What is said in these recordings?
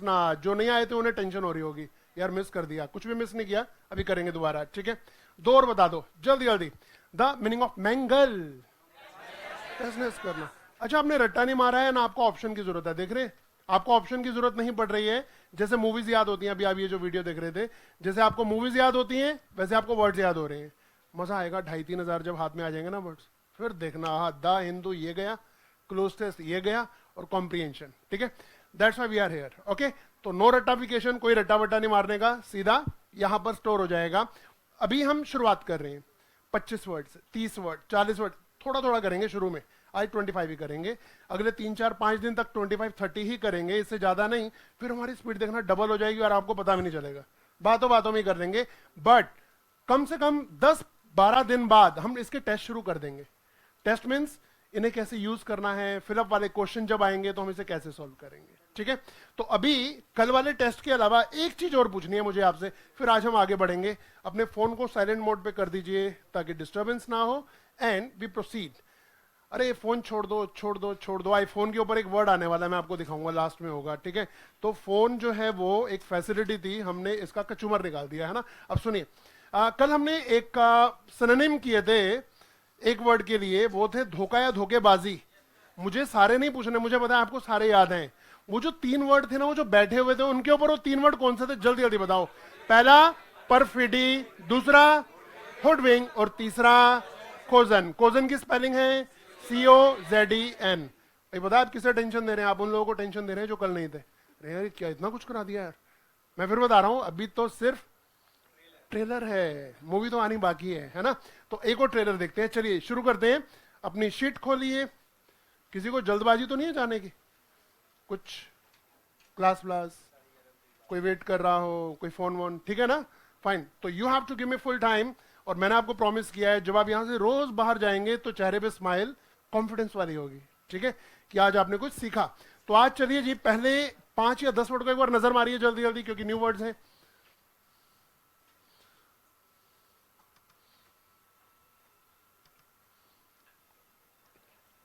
हंसना, जो नहीं आए थे उन्हें टेंशन हो रही होगी यार मिस कर दिया, कुछ भी मिस नहीं किया, अभी करेंगे दोबारा, ठीक है। दो और बता दो जल्दी जल्दी। द मीनिंग ऑफ मैंगल, टेस्टनेस करना। अच्छा, आपने रट्टा नहीं मारा है ना, आपको ऑप्शन की जरूरत है, देख रहे हैं? आपको ऑप्शन की जरूरत नहीं पड़ रही है। जैसे मूवीज याद होती हैं, अभी आप ये जो वीडियो देख रहे थे, जैसे आपको मूवीज याद होती हैं वैसे आपको वर्ड्स याद हो रहे हैं। मजा आएगा 2,500-3,000 जब हाथ में आ जाएंगे ना वर्ड्स, फिर देखना, हाँ द हिंदू ये गया, क्लोज टेस्ट ये गया, और कॉम्प्रिहेंशन, ठीक है। That's why we are here, okay. तो नो रट्टाफिकेशन, कोई रट्टा वट्टा नहीं मारने का, सीधा यहां पर स्टोर हो जाएगा। अभी हम शुरुआत कर रहे हैं 25 वर्ड से, 30 वर्ड, 40 वर्ड, थोड़ा थोड़ा करेंगे शुरू में। आज 25 ही करेंगे, अगले 3-4-5 दिन तक 25-30 ही करेंगे, इससे ज्यादा नहीं। फिर हमारी स्पीड देखना डबल हो जाएगी और आपको पता भी नहीं चलेगा, बातों बातों में ही कर देंगे। बट कम से कम 10-12 दिन बाद हम इसके टेस्ट शुरू कर देंगे। टेस्ट मीन्स इन्हें कैसे यूज करना है, फिलअप वाले क्वेश्चन जब आएंगे तो हम इसे कैसे सॉल्व करेंगे, ठीक है। तो अभी कल वाले टेस्ट के अलावा एक चीज और पूछनी है मुझे आपसे, फिर आज हम आगे बढ़ेंगे। अपने फोन को साइलेंट मोड पे कर दीजिए ताकि डिस्टर्बेंस ना हो, एंड वी प्रोसीड। अरे फोन छोड़ दो छोड़ दो छोड़ दो, आईफोन के ऊपर एक वर्ड आने वाला है, मैं आपको दिखाऊंगा, लास्ट में होगा, ठीक है। तो फोन जो है वो एक फैसिलिटी थी, हमने इसका कचूमर निकाल दिया है ना। अब सुनिए, कल हमने एक सिनोनिम किए थे एक वर्ड के लिए, वो थे धोखा या धोखेबाजी। मुझे सारे नहीं पूछने, मुझे पता है आपको सारे याद हैं। वो जो 3 वर्ड थे ना, वो जो बैठे हुए थे उनके ऊपर वो 3 वर्ड कौन से थे, जल्दी जल्दी बताओ। पहला परफिडी, दूसरा हुडविंग, और तीसरा कोजन। कोजन की स्पेलिंग है COZEN। भाई बता, आप किसे टेंशन दे रहे हैं? आप उन लोगों को टेंशन दे रहे हैं जो कल नहीं थे। अरे यार क्या इतना कुछ करा दिया यार। मैं फिर बता रहा हूं, अभी तो सिर्फ ट्रेलर है, मूवी तो आनी बाकी है ना। तो एक और ट्रेलर देखते हैं, चलिए शुरू करते हैं। अपनी शीट खोलिए। किसी को जल्दबाजी तो नहीं है जाने की? कुछ क्लास व्लास, कोई वेट कर रहा हो, कोई फोन वोन, ठीक है ना? फाइन। तो you have to give me full time. और मैंने आपको प्रॉमिस किया है जब आप यहां से रोज बाहर जाएंगे तो चेहरे पे स्माइल कॉन्फिडेंस वाली होगी, ठीक है, कि आज आपने कुछ सीखा। तो आज चलिए जी, पहले 5 या 10 वर्ड को एक बार नजर मारिए जल्दी जल्दी, क्योंकि न्यू वर्ड्स हैं।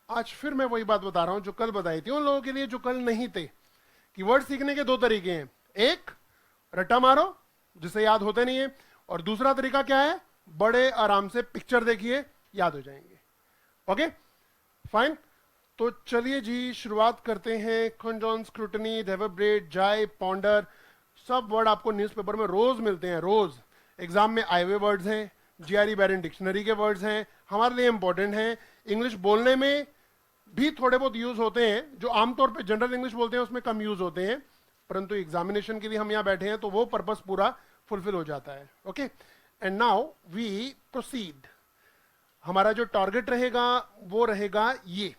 आज फिर मैं वही बात बता रहा हूं जो कल बताई थी उन लोगों के लिए जो कल नहीं थे, कि वर्ड सीखने के 2 तरीके हैं। एक, रट्टा मारो जिसे याद होते नहीं है, और दूसरा तरीका क्या है, बड़े आराम से पिक्चर देखिए, याद हो जाएंगे। Okay fine. तो चलिए जी शुरुआत करते हैं। खंजॉन, स्क्रूटनी, डेवरब्रेड, जाय, पॉन्डर, सब वर्ड आपको न्यूज़पेपर में रोज मिलते हैं, रोज। एग्जाम में आए हुए वर्ड्स हैं, GRE बैरन डिक्शनरी के वर्ड्स हैं, हमारे लिए इंपॉर्टेंट हैं। इंग्लिश बोलने में भी थोड़े बहुत यूज होते हैं, जो आमतौर पे जनरल इंग्लिश बोलते हैं उसमें कम यूज होते हैं, परंतु एग्जामिनेशन के लिए हम यहाँ बैठे हैं तो वो पर्पस पूरा फुलफिल हो जाता है। Okay, and now we proceed. हमारा जो टारगेट रहेगा वो रहेगा ये,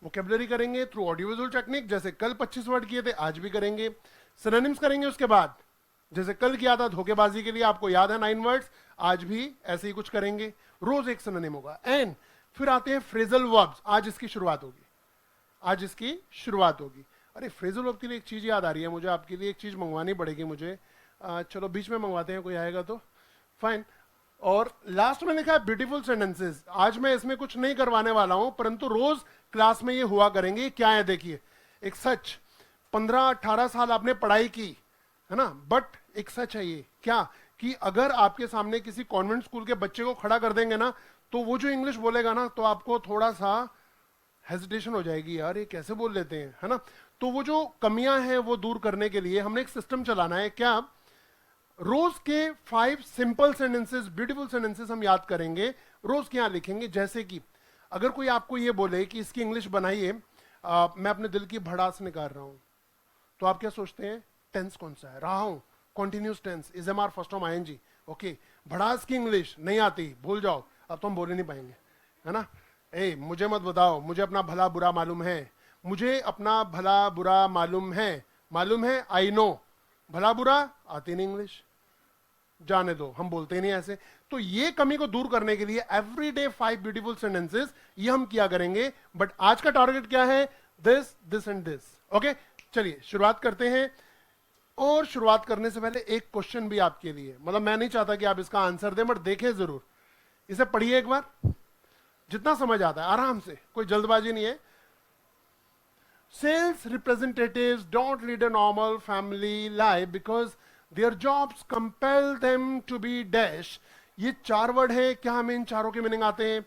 वोकैबुलरी करेंगे थ्रू ऑडियो विजुअल टेक्निक, जैसे कल 25 वर्ड किए थे आज भी करेंगे। सिनोनिम्स करेंगे उसके बाद, जैसे कल किया था धोखेबाजी के लिए, आपको याद है 9 वर्ड्स, आज भी ऐसे ही कुछ करेंगे, रोज एक सिनोनिम होगा। एंड फिर आते हैं फ्रेजल वर्ब्स। आज इसकी शुरुआत होगी, आज इसकी शुरुआत होगी। अरे फ्रेजल वर्ब के लिए एक चीज याद आ रही है मुझे, आपके लिए एक चीज मंगवानी पड़ेगी मुझे। चलो बीच में मंगवाते हैं, कोई आएगा तो फाइन। और लास्ट में लिखा है ब्यूटीफुल सेंटेंसेस। आज मैं इसमें कुछ नहीं करवाने वाला हूं, परंतु रोज क्लास में ये हुआ करेंगे। क्या है देखिए, एक सच, 15-18 साल आपने पढ़ाई की है ना, बट एक सच है ये, क्या कि अगर आपके सामने किसी कॉन्वेंट स्कूल के बच्चे को खड़ा कर देंगे ना, तो वो जो इंग्लिश बोलेगा ना, तो आपको थोड़ा सा हेजिटेशन हो जाएगी, यार ये कैसे बोल लेते हैं, है ना। तो वो जो कमियां हैं वो दूर करने के लिए हमने एक सिस्टम चलाना है। क्या, रोज के 5 सिंपल सेंटेंसेस, ब्यूटीफुल सेंटेंसेस हम याद करेंगे, रोज क्या लिखेंगे। जैसे कि अगर कोई आपको ये बोले कि इसकी इंग्लिश बनाइए, मैं अपने दिल की भड़ास निकाल रहा हूं, तो आप क्या सोचते हैं, टेंस कौन सा है, रहा हूं, continuous tense, is am are first form ING। Okay, भड़ास की इंग्लिश नहीं आती, भूल जाओ, अब तो हम बोल ही नहीं पाएंगे, है ना। मुझे मत बताओ, मुझे अपना भला बुरा मालूम है, मुझे अपना भला बुरा मालूम है, आई नो। भला बुरा आती नहीं इंग्लिश, जाने दो, हम बोलते ही नहीं ऐसे। तो ये कमी को दूर करने के लिए एवरीडे 5 ब्यूटीफुल सेंटेंसेस ये हम किया करेंगे। बट आज का टारगेट क्या है, this, this and this. Okay, चलिए शुरुआत करते हैं। और शुरुआत करने से पहले एक क्वेश्चन भी आपके लिए, मतलब मैं नहीं चाहता कि आप इसका आंसर दें, बट देखें जरूर, इसे पढ़िए एक बार, जितना समझ आता है आराम से, कोई जल्दबाजी नहीं है। Sales representatives don't lead a normal family life because their jobs compel them to be dash. ये 4 वर्ड है, क्या हमें इन चारों के मीनिंग आते हैं?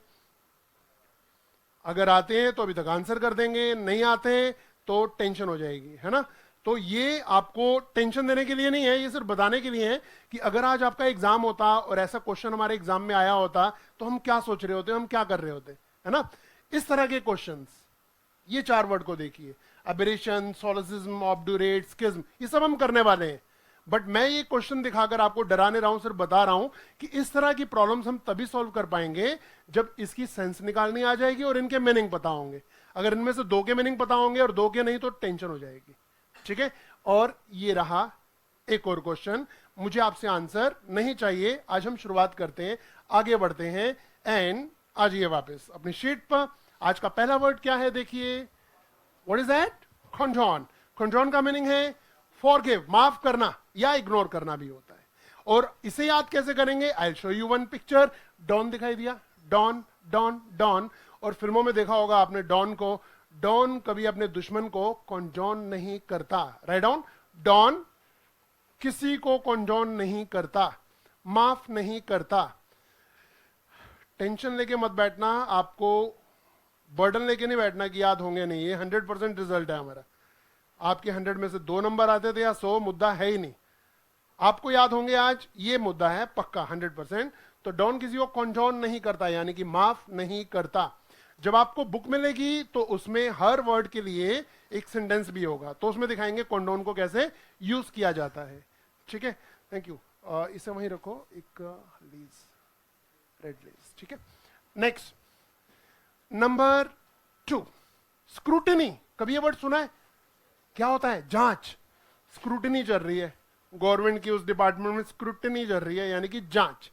अगर आते हैं तो अभी तक आंसर कर देंगे, नहीं आते हैं तो टेंशन हो जाएगी, है ना? तो ये आपको टेंशन देने के लिए नहीं है, ये सिर्फ बताने के लिए है कि अगर आज आपका एग्जाम होता और ऐसा क्वेश्चन हमारे एग्जाम में आया होता तो हम क्या सोच रहे होते, हम क्या कर रहे होते, है ना? इस तरह के क्वेश्चंस, ये 4 वर्ड को देखिए, एबरेशन, सोलिसिज्म, ऑब्डुरेट, स्किज्म, ये सब हम करने वाले हैं। बट मैं ये क्वेश्चन दिखाकर आपको डराने रहा हूं, सिर्फ बता रहा हूं कि इस तरह की प्रॉब्लम्स हम तभी सॉल्व कर पाएंगे जब इसकी सेंस निकालनी आ जाएगी और इनके मीनिंग पता होंगे। अगर इनमें से 2 के मीनिंग पता होंगे और 2 के नहीं तो टेंशन हो जाएगी, ठीक है? और ये रहा एक और क्वेश्चन, मुझे आपसे आंसर नहीं चाहिए। आज हम शुरुआत करते हैं, आगे बढ़ते हैं एंड आ जाइए वापस अपनी शीट पर। आज का पहला वर्ड क्या है देखिए, what is that? Condone. Condone का मीनिंग है फॉरगिव, माफ करना या इग्नोर करना भी होता है। और इसे याद कैसे करेंगे? I show you one picture. Dawn दिखाई दिया, डॉन डॉन डॉन। और फिल्मों में देखा होगा आपने डॉन को। डॉन कभी अपने दुश्मन को कंडोन नहीं करता। राइट डाउन, डॉन किसी को कंडोन नहीं करता, माफ नहीं करता। टेंशन लेके मत बैठना, आपको बर्डन लेके नहीं बैठना कि याद होंगे नहीं। ये 100% रिजल्ट है हमारा। आपके 100 में से 2 नंबर आते थे या 100, मुद्दा है ही नहीं। आपको याद होंगे आज, ये मुद्दा है पक्का 100%। तो डॉन किसी को कंडोन नहीं करता, यानी कि माफ नहीं करता। जब आपको बुक मिलेगी तो उसमें हर वर्ड के लिए एक सेंटेंस भी होगा, तो उसमें दिखाएंगे कंडोन को कैसे यूज किया जाता है, ठीक है? Thank you. इसे वहीं रखो, एक लीज, रेड लीज, ठीक है? Next, number 2, scrutiny. कभी ये वर्ड सुना है? क्या होता है? जांच। स्क्रूटिनी चल रही है गवर्नमेंट की, उस डिपार्टमेंट में स्क्रूटिनी चल रही है, यानी कि जांच।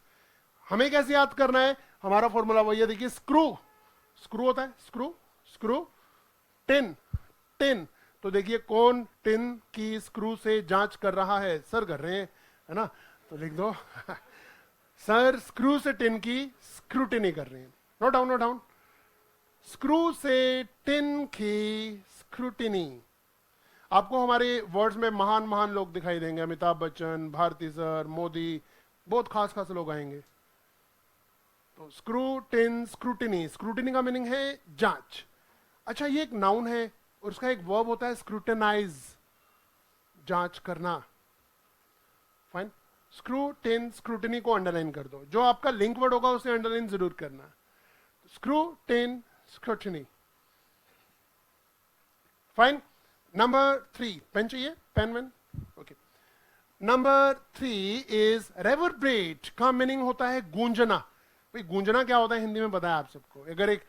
हमें कैसे याद करना है? हमारा फॉर्मूला वही है, देखिए, स्क्रू। स्क्रू होता है, स्क्रू, स्क्रू, टिन, टिन। तो देखिए, कौन टिन की स्क्रू से जांच कर रहा है? सर कर रहे हैं, है ना? तो लिख दो सर स्क्रू से टिन की स्क्रूटिनी कर रहे हैं। Note down, note down. Screw से टिन की स्क्रूटिनी। आपको हमारे वर्ड्स में महान महान लोग दिखाई देंगे, अमिताभ बच्चन, भारती सर, मोदी, बहुत खास खास लोग आएंगे। तो स्क्रू, टिन, स्क्रूटिनी। स्क्रूटिनी का मीनिंग है जांच। अच्छा, ये एक नाउन है और उसका एक वर्ब होता है स्क्रूटिनाइज, जांच करना। फाइन। स्क्रू, टिन, स्क्रूटिनी को अंडरलाइन कर दो। जो आपका लिंक वर्ड होगा उसे अंडरलाइन जरूर करना। Screw, tin, scrutiny. Fine. Number 3, pen चाहिए? पेन वेन? ओके। Number 3 is reverberate. का मीनिंग होता है गूंजना। भाई, गूंजना क्या होता है हिंदी में बताया आप सबको। अगर एक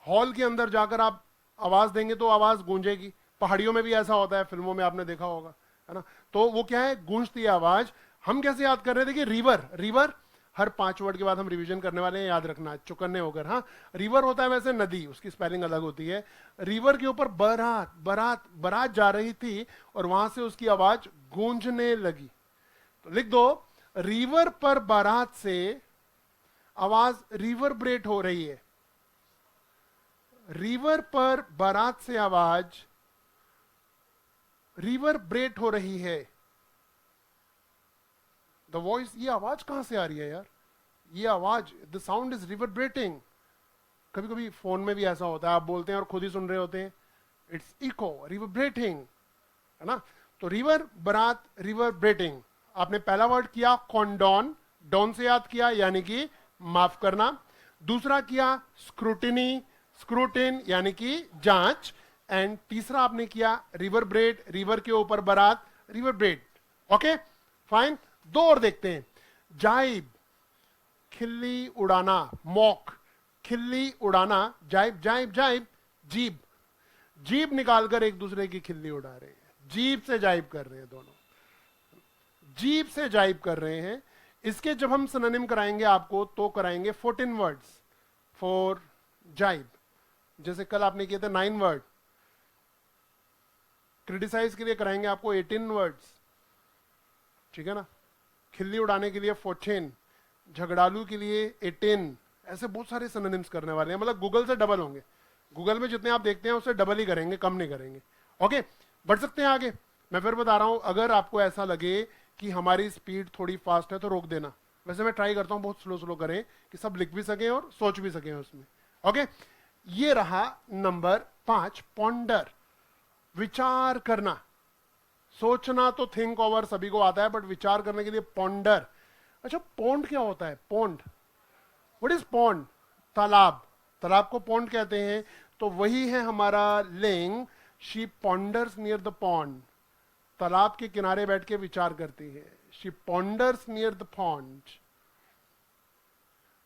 हॉल के अंदर जाकर आप आवाज देंगे तो आवाज गूंजेगी। पहाड़ियों में भी ऐसा होता है, फिल्मों में आपने देखा होगा, है ना? तो वो क्या है? गूंजती है आवाज। हम कैसे याद कर रहे थे कि रिवर, रिवर हर 5 वर्ड के बाद हम रिवीजन करने वाले हैं, याद रखना चुकन्ने होकर। हाँ, रिवर होता है वैसे नदी, उसकी स्पेलिंग अलग होती है। रिवर के ऊपर बारात, बारात, बारात जा रही थी और वहां से उसकी आवाज गूंजने लगी। तो लिख दो, रिवर पर बारात से आवाज रिवरब्रेट हो रही है। रिवर पर बारात से आवाज रिवरब्रेट हो रही है। द वॉइस, ये आवाज कहां से आ रही है यार? ये आवाज, द साउंड इज रिवरब्रेटिंग। कभी कभी फोन में भी ऐसा होता है, आप बोलते हैं और खुद ही सुन रहे होते हैं, इट्स इको, रिवरब्रेटिंग, है ना? तो रिवर, बारात, रिवरब्रेटिंग। आपने पहला वर्ड किया कॉन्डोन, डॉन से याद किया, यानी कि माफ करना। दूसरा किया स्क्रूटिनी, स्क्रूटिन यानी कि जांच। एंड तीसरा आपने किया रिवरब्रेट, रिवर के ऊपर बारात, रिवरब्रेट। Okay, fine. 2 और देखते हैं। जाइब, खिल्ली उड़ाना, मॉक, खिल्ली उड़ाना, जाइब, जाइब, जाइब, जीब। जीब निकालकर एक दूसरे की खिल्ली उड़ा रहे हैं, जीब से जाइब कर रहे हैं, दोनों जीब से जाइब कर रहे हैं। इसके जब हम सिनोनिम कराएंगे आपको तो कराएंगे 14 वर्ड्स फॉर जाइब। जैसे कल आपने किए थे 9 वर्ड। क्रिटिसाइज के लिए कराएंगे आपको 18 वर्ड्स, ठीक है ना? खिल्ली उड़ाने के लिए 14, झगड़ालू के लिए 18, ऐसे बहुत सारे सिनोनिम्स करने वाले हैं, मतलब गूगल से डबल होंगे। गूगल में जितने आप देखते हैं उससे डबल ही करेंगे, कम नहीं करेंगे। ओके, बढ़ सकते हैं आगे। मैं फिर बता रहा हूं, अगर आपको ऐसा लगे कि हमारी स्पीड थोड़ी फास्ट है तो रोक देना। वैसे मैं ट्राई करता हूं बहुत स्लो स्लो करें कि सब लिख भी सकें और सोच भी सकें उसमें। ओके, ये रहा नंबर 5, पॉन्डर, विचार करना। सोचना तो थिंक ओवर सभी को आता है, बट विचार करने के लिए पॉन्डर। अच्छा, पॉन्ड क्या होता है? Pond, what is pond? तालाब। तालाब को पॉन्ड कहते हैं। तो वही है हमारा लिंग, she ponders near the pond. तालाब के किनारे बैठ के विचार करती है। She ponders near the pond,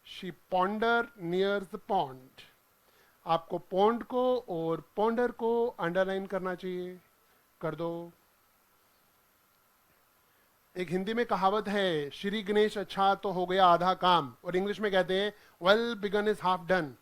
she ponder near the pond. आपको पॉन्ड को और पॉन्डर को अंडरलाइन करना चाहिए, कर दो। एक हिंदी में कहावत है, श्री गणेश अच्छा तो हो गया आधा काम, और इंग्लिश में कहते हैं well begun is half done.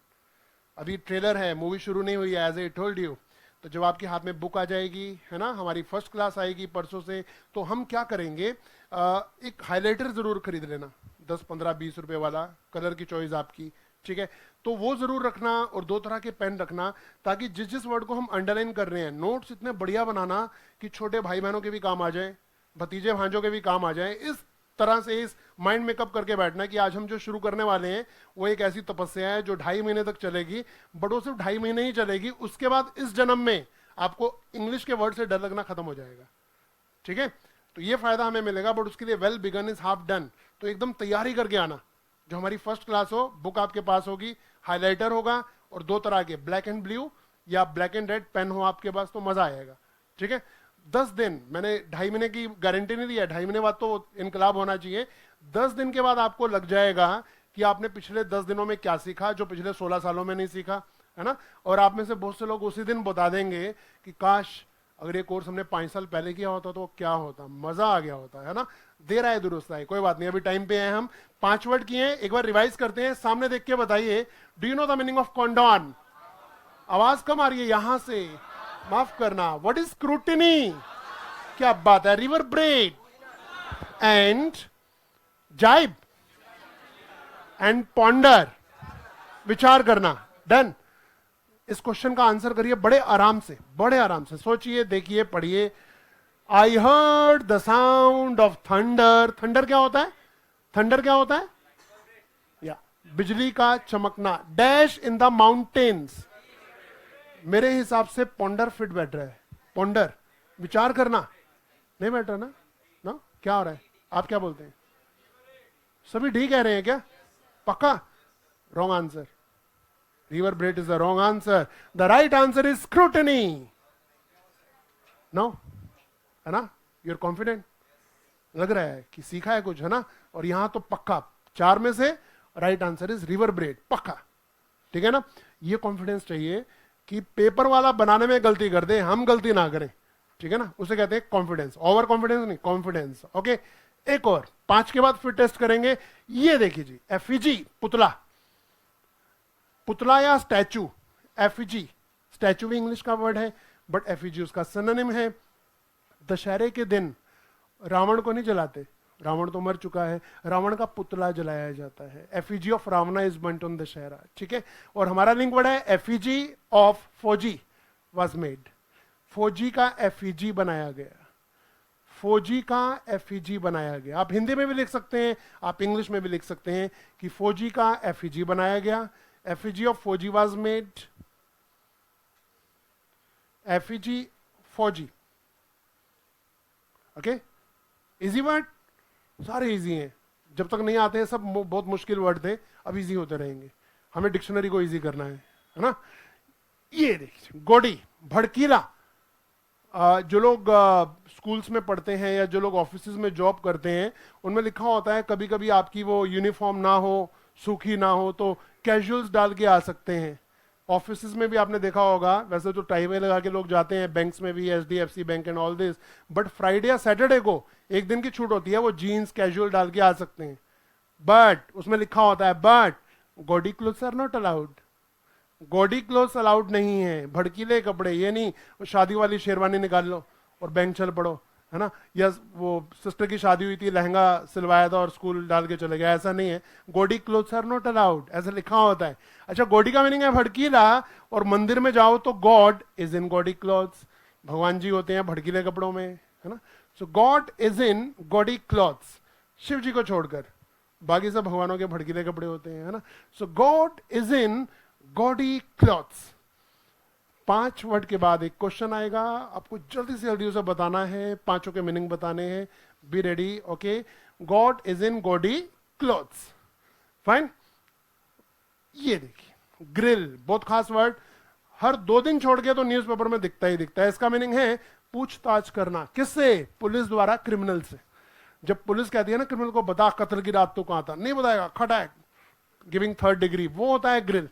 अभी ट्रेलर है, मूवी शुरू नहीं हुई है, एज आई टोल्ड यू। तो जब आपके हाथ में बुक आ जाएगी, है ना, हमारी फर्स्ट क्लास आएगी परसों से, तो हम क्या करेंगे, एक हाइलाइटर जरूर खरीद लेना, 10, 15, 20 रुपए वाला, कलर की चॉइस आपकी, ठीक है। तो वो जरूर रखना, और 2 तरह के पेन रखना, ताकि जिस जिस वर्ड को हम अंडरलाइन कर रहे हैं, नोट्स इतने बढ़िया बनाना कि छोटे भाई बहनों के भी काम आ जाए, भतीजे भांजों के भी काम आ जाए। इस तरह से इस माइंड मेकअप करके बैठना कि आज हम जो शुरू करने वाले हैं वो एक ऐसी तपस्या है जो 2.5 महीने तक चलेगी, बट वो सिर्फ 2.5 महीने ही चलेगी। उसके बाद इस जन्म में आपको इंग्लिश के वर्ड से डर लगना खत्म हो जाएगा, ठीक है। तो ये फायदा हमें मिलेगा, बट उसके लिए well begun is half done. तो एकदम तैयारी करके आना। जो हमारी फर्स्ट क्लास हो, बुक आपके पास होगी, हाईलाइटर होगा, और 2 तरह के ब्लैक एंड ब्लू या ब्लैक एंड रेड पेन हो आपके पास, तो मजा आएगा, ठीक है। 10 दिन, मैंने 2.5 महीने की गारंटी नहीं दिया, 2.5 महीने बाद तो इनकलाब होना चाहिए। 10 दिन के बाद आपको लग जाएगा कि आपने पिछले 10 दिनों में क्या सीखा जो पिछले 16 सालों में नहीं सीखा, है ना। और आप में से बहुत से लोग उसी दिन बता देंगे कि काश अगर ये कोर्स हमने 5 साल पहले किया होता तो क्या होता, मजा आ गया होता, है ना। देर आए दुरुस्त आए, कोई बात नहीं, अभी टाइम पे हैं हम। 5 वर्ड किए, एक बार रिवाइज करते हैं, सामने देख के बताइए, do you know the meaning of condone? आवाज कम आ रही है यहां से, माफ करना। What is scrutiny? क्या बात है। Reverberate and jibe and ponder, विचार करना। डन। इस क्वेश्चन का आंसर करिए बड़े आराम से, बड़े आराम से सोचिए, देखिए, पढ़िए। I heard the sound of thunder. Thunder क्या होता है? थंडर क्या होता है? या बिजली का चमकना। Dash in the mountains. मेरे हिसाब से पॉन्डर फिट बैठ रहा है। पॉन्डर, विचार करना, नहीं बैठ रहा ना? ना, क्या हो रहा है? आप क्या बोलते हैं? सभी डी कह रहे हैं क्या? पक्का? Wrong answer. River bread is the wrong answer. The right answer is scrutiny. No, है ना? You are confident? लग रहा है कि सीखा है कुछ, है ना। और यहां तो पक्का 4 में से right answer is river bread, पक्का, ठीक है ना। ये कॉन्फिडेंस चाहिए कि पेपर वाला बनाने में गलती कर दे, हम गलती ना करें, ठीक है ना। उसे कहते हैं कॉन्फिडेंस। ओवर कॉन्फिडेंस नहीं, कॉन्फिडेंस। ओके, एक और 5 के बाद फिर टेस्ट करेंगे। ये देखिए जी, एफिजी, पुतला। पुतला या स्टैचू, एफिजी। स्टैचू भी इंग्लिश का वर्ड है, बट एफिजी उसका सिनोनिम है। दशहरे के दिन रावण को नहीं जलाते, रावण तो मर चुका है, रावण का पुतला जलाया जाता है। Effigy of Ravana is burnt on Dussehra, ठीक है। और हमारा लिंक वर्ड है effigy of fauji was made. फौजी का एफिजी बनाया गया, फौजी का एफिजी बनाया गया। आप हिंदी में भी लिख सकते हैं, आप इंग्लिश में भी लिख सकते हैं कि फौजी का एफिजी बनाया गया। Effigy of fauji was made. Effigy फौजी, ओके। इजी वर्ड, सारे इजी हैं। जब तक नहीं आते हैं सब बहुत मुश्किल वर्ड थे, अब इजी होते रहेंगे। हमें डिक्शनरी को इजी करना है ना। ये देखिए, गोडी, भड़कीला। जो लोग स्कूल्स में पढ़ते हैं या जो लोग ऑफिस में जॉब करते हैं, उनमें लिखा होता है कभी कभी आपकी वो यूनिफॉर्म ना हो, सूखी ना हो, तो कैजुअल्स डाल के आ सकते हैं। ऑफिस में भी आपने देखा होगा, वैसे तो टाई वाई लगा के लोग जाते हैं, बैंक्स में भी, HDFC bank and all this, but Friday या सैटरडे को एक दिन की छूट होती है, वो जीन्स कैजुअल डाल के आ सकते हैं। बट उसमें लिखा होता है but gaudy clothes are not allowed. Gaudy clothes allowed नहीं है, भड़कीले कपड़े, ये नहीं शादी वाली शेरवानी निकाल लो और बैंक चल पड़ो, है ना, या वो सिस्टर की शादी हुई थी, लहंगा सिलवाया था और स्कूल डाल के चले गए, ऐसा नहीं है। Gaudy clothes are not allowed, ऐसा लिखा होता है। अच्छा, गॉडी का मीनिंग है भड़कीला, और मंदिर में जाओ तो god is in gaudy clothes, भगवान जी होते हैं भड़कीले कपड़ों में, है ना। So god is in gaudy clothes, Shiv ji को छोड़कर बाकी सब भगवानों के भड़कीले कपड़े होते हैं, है ना। So god is in gaudy clothes. 5 word के बाद एक क्वेश्चन आएगा, आपको जल्दी से जल्दी उसे बताना है, 5 के मीनिंग बताने हैं। Be ready, okay. God is in gaudy clothes, fine. ये देखिए ग्रिल, बहुत खास वर्ड, हर 2 दिन छोड़ के तो न्यूज़पेपर में दिखता ही दिखता है। इसका मीनिंग है पूछताछ करना। किससे? पुलिस द्वारा क्रिमिनल से। जब पुलिस कहती है ना क्रिमिनल को, बता कत्ल की रात तो कहां था, नहीं बताएगा, खड़ा है, गिविंग 3rd डिग्री, वो होता है ग्रिल।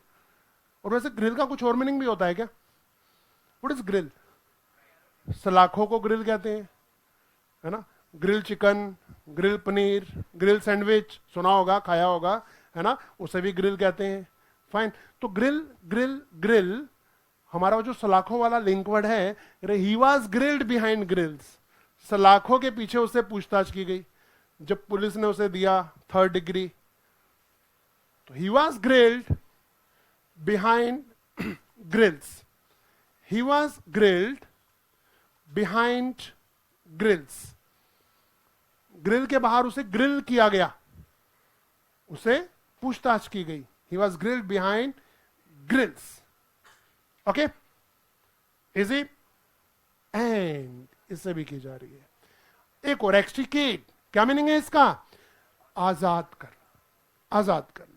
और वैसे ग्रिल का कुछ और मीनिंग भी होता है क्या? What is grill? सलाखों को ग्रिल कहते हैं, है ना। Grill chicken, grill paneer, grill sandwich सुना होगा, खाया होगा, है ना, उसे भी ग्रिल कहते हैं। फाइन। तो ग्रिल ग्रिल ग्रिल, हमारा वो जो सलाखों वाला लिंक वर्ड है, he was grilled behind grills, सलाखों के पीछे उससे पूछताछ की गई। जब पुलिस ने उसे दिया 3rd डिग्री, तो he was grilled behind grills, he was grilled behind grills, grill के बाहर उसे ग्रिल किया गया, उसे पूछताछ की गई। he was grilled behind grills, okay, easy। And इससे भी की जा रही है एक और, एक्सट्रीकेट। क्या मीनिंग है इसका? आजाद कर, आजाद करना।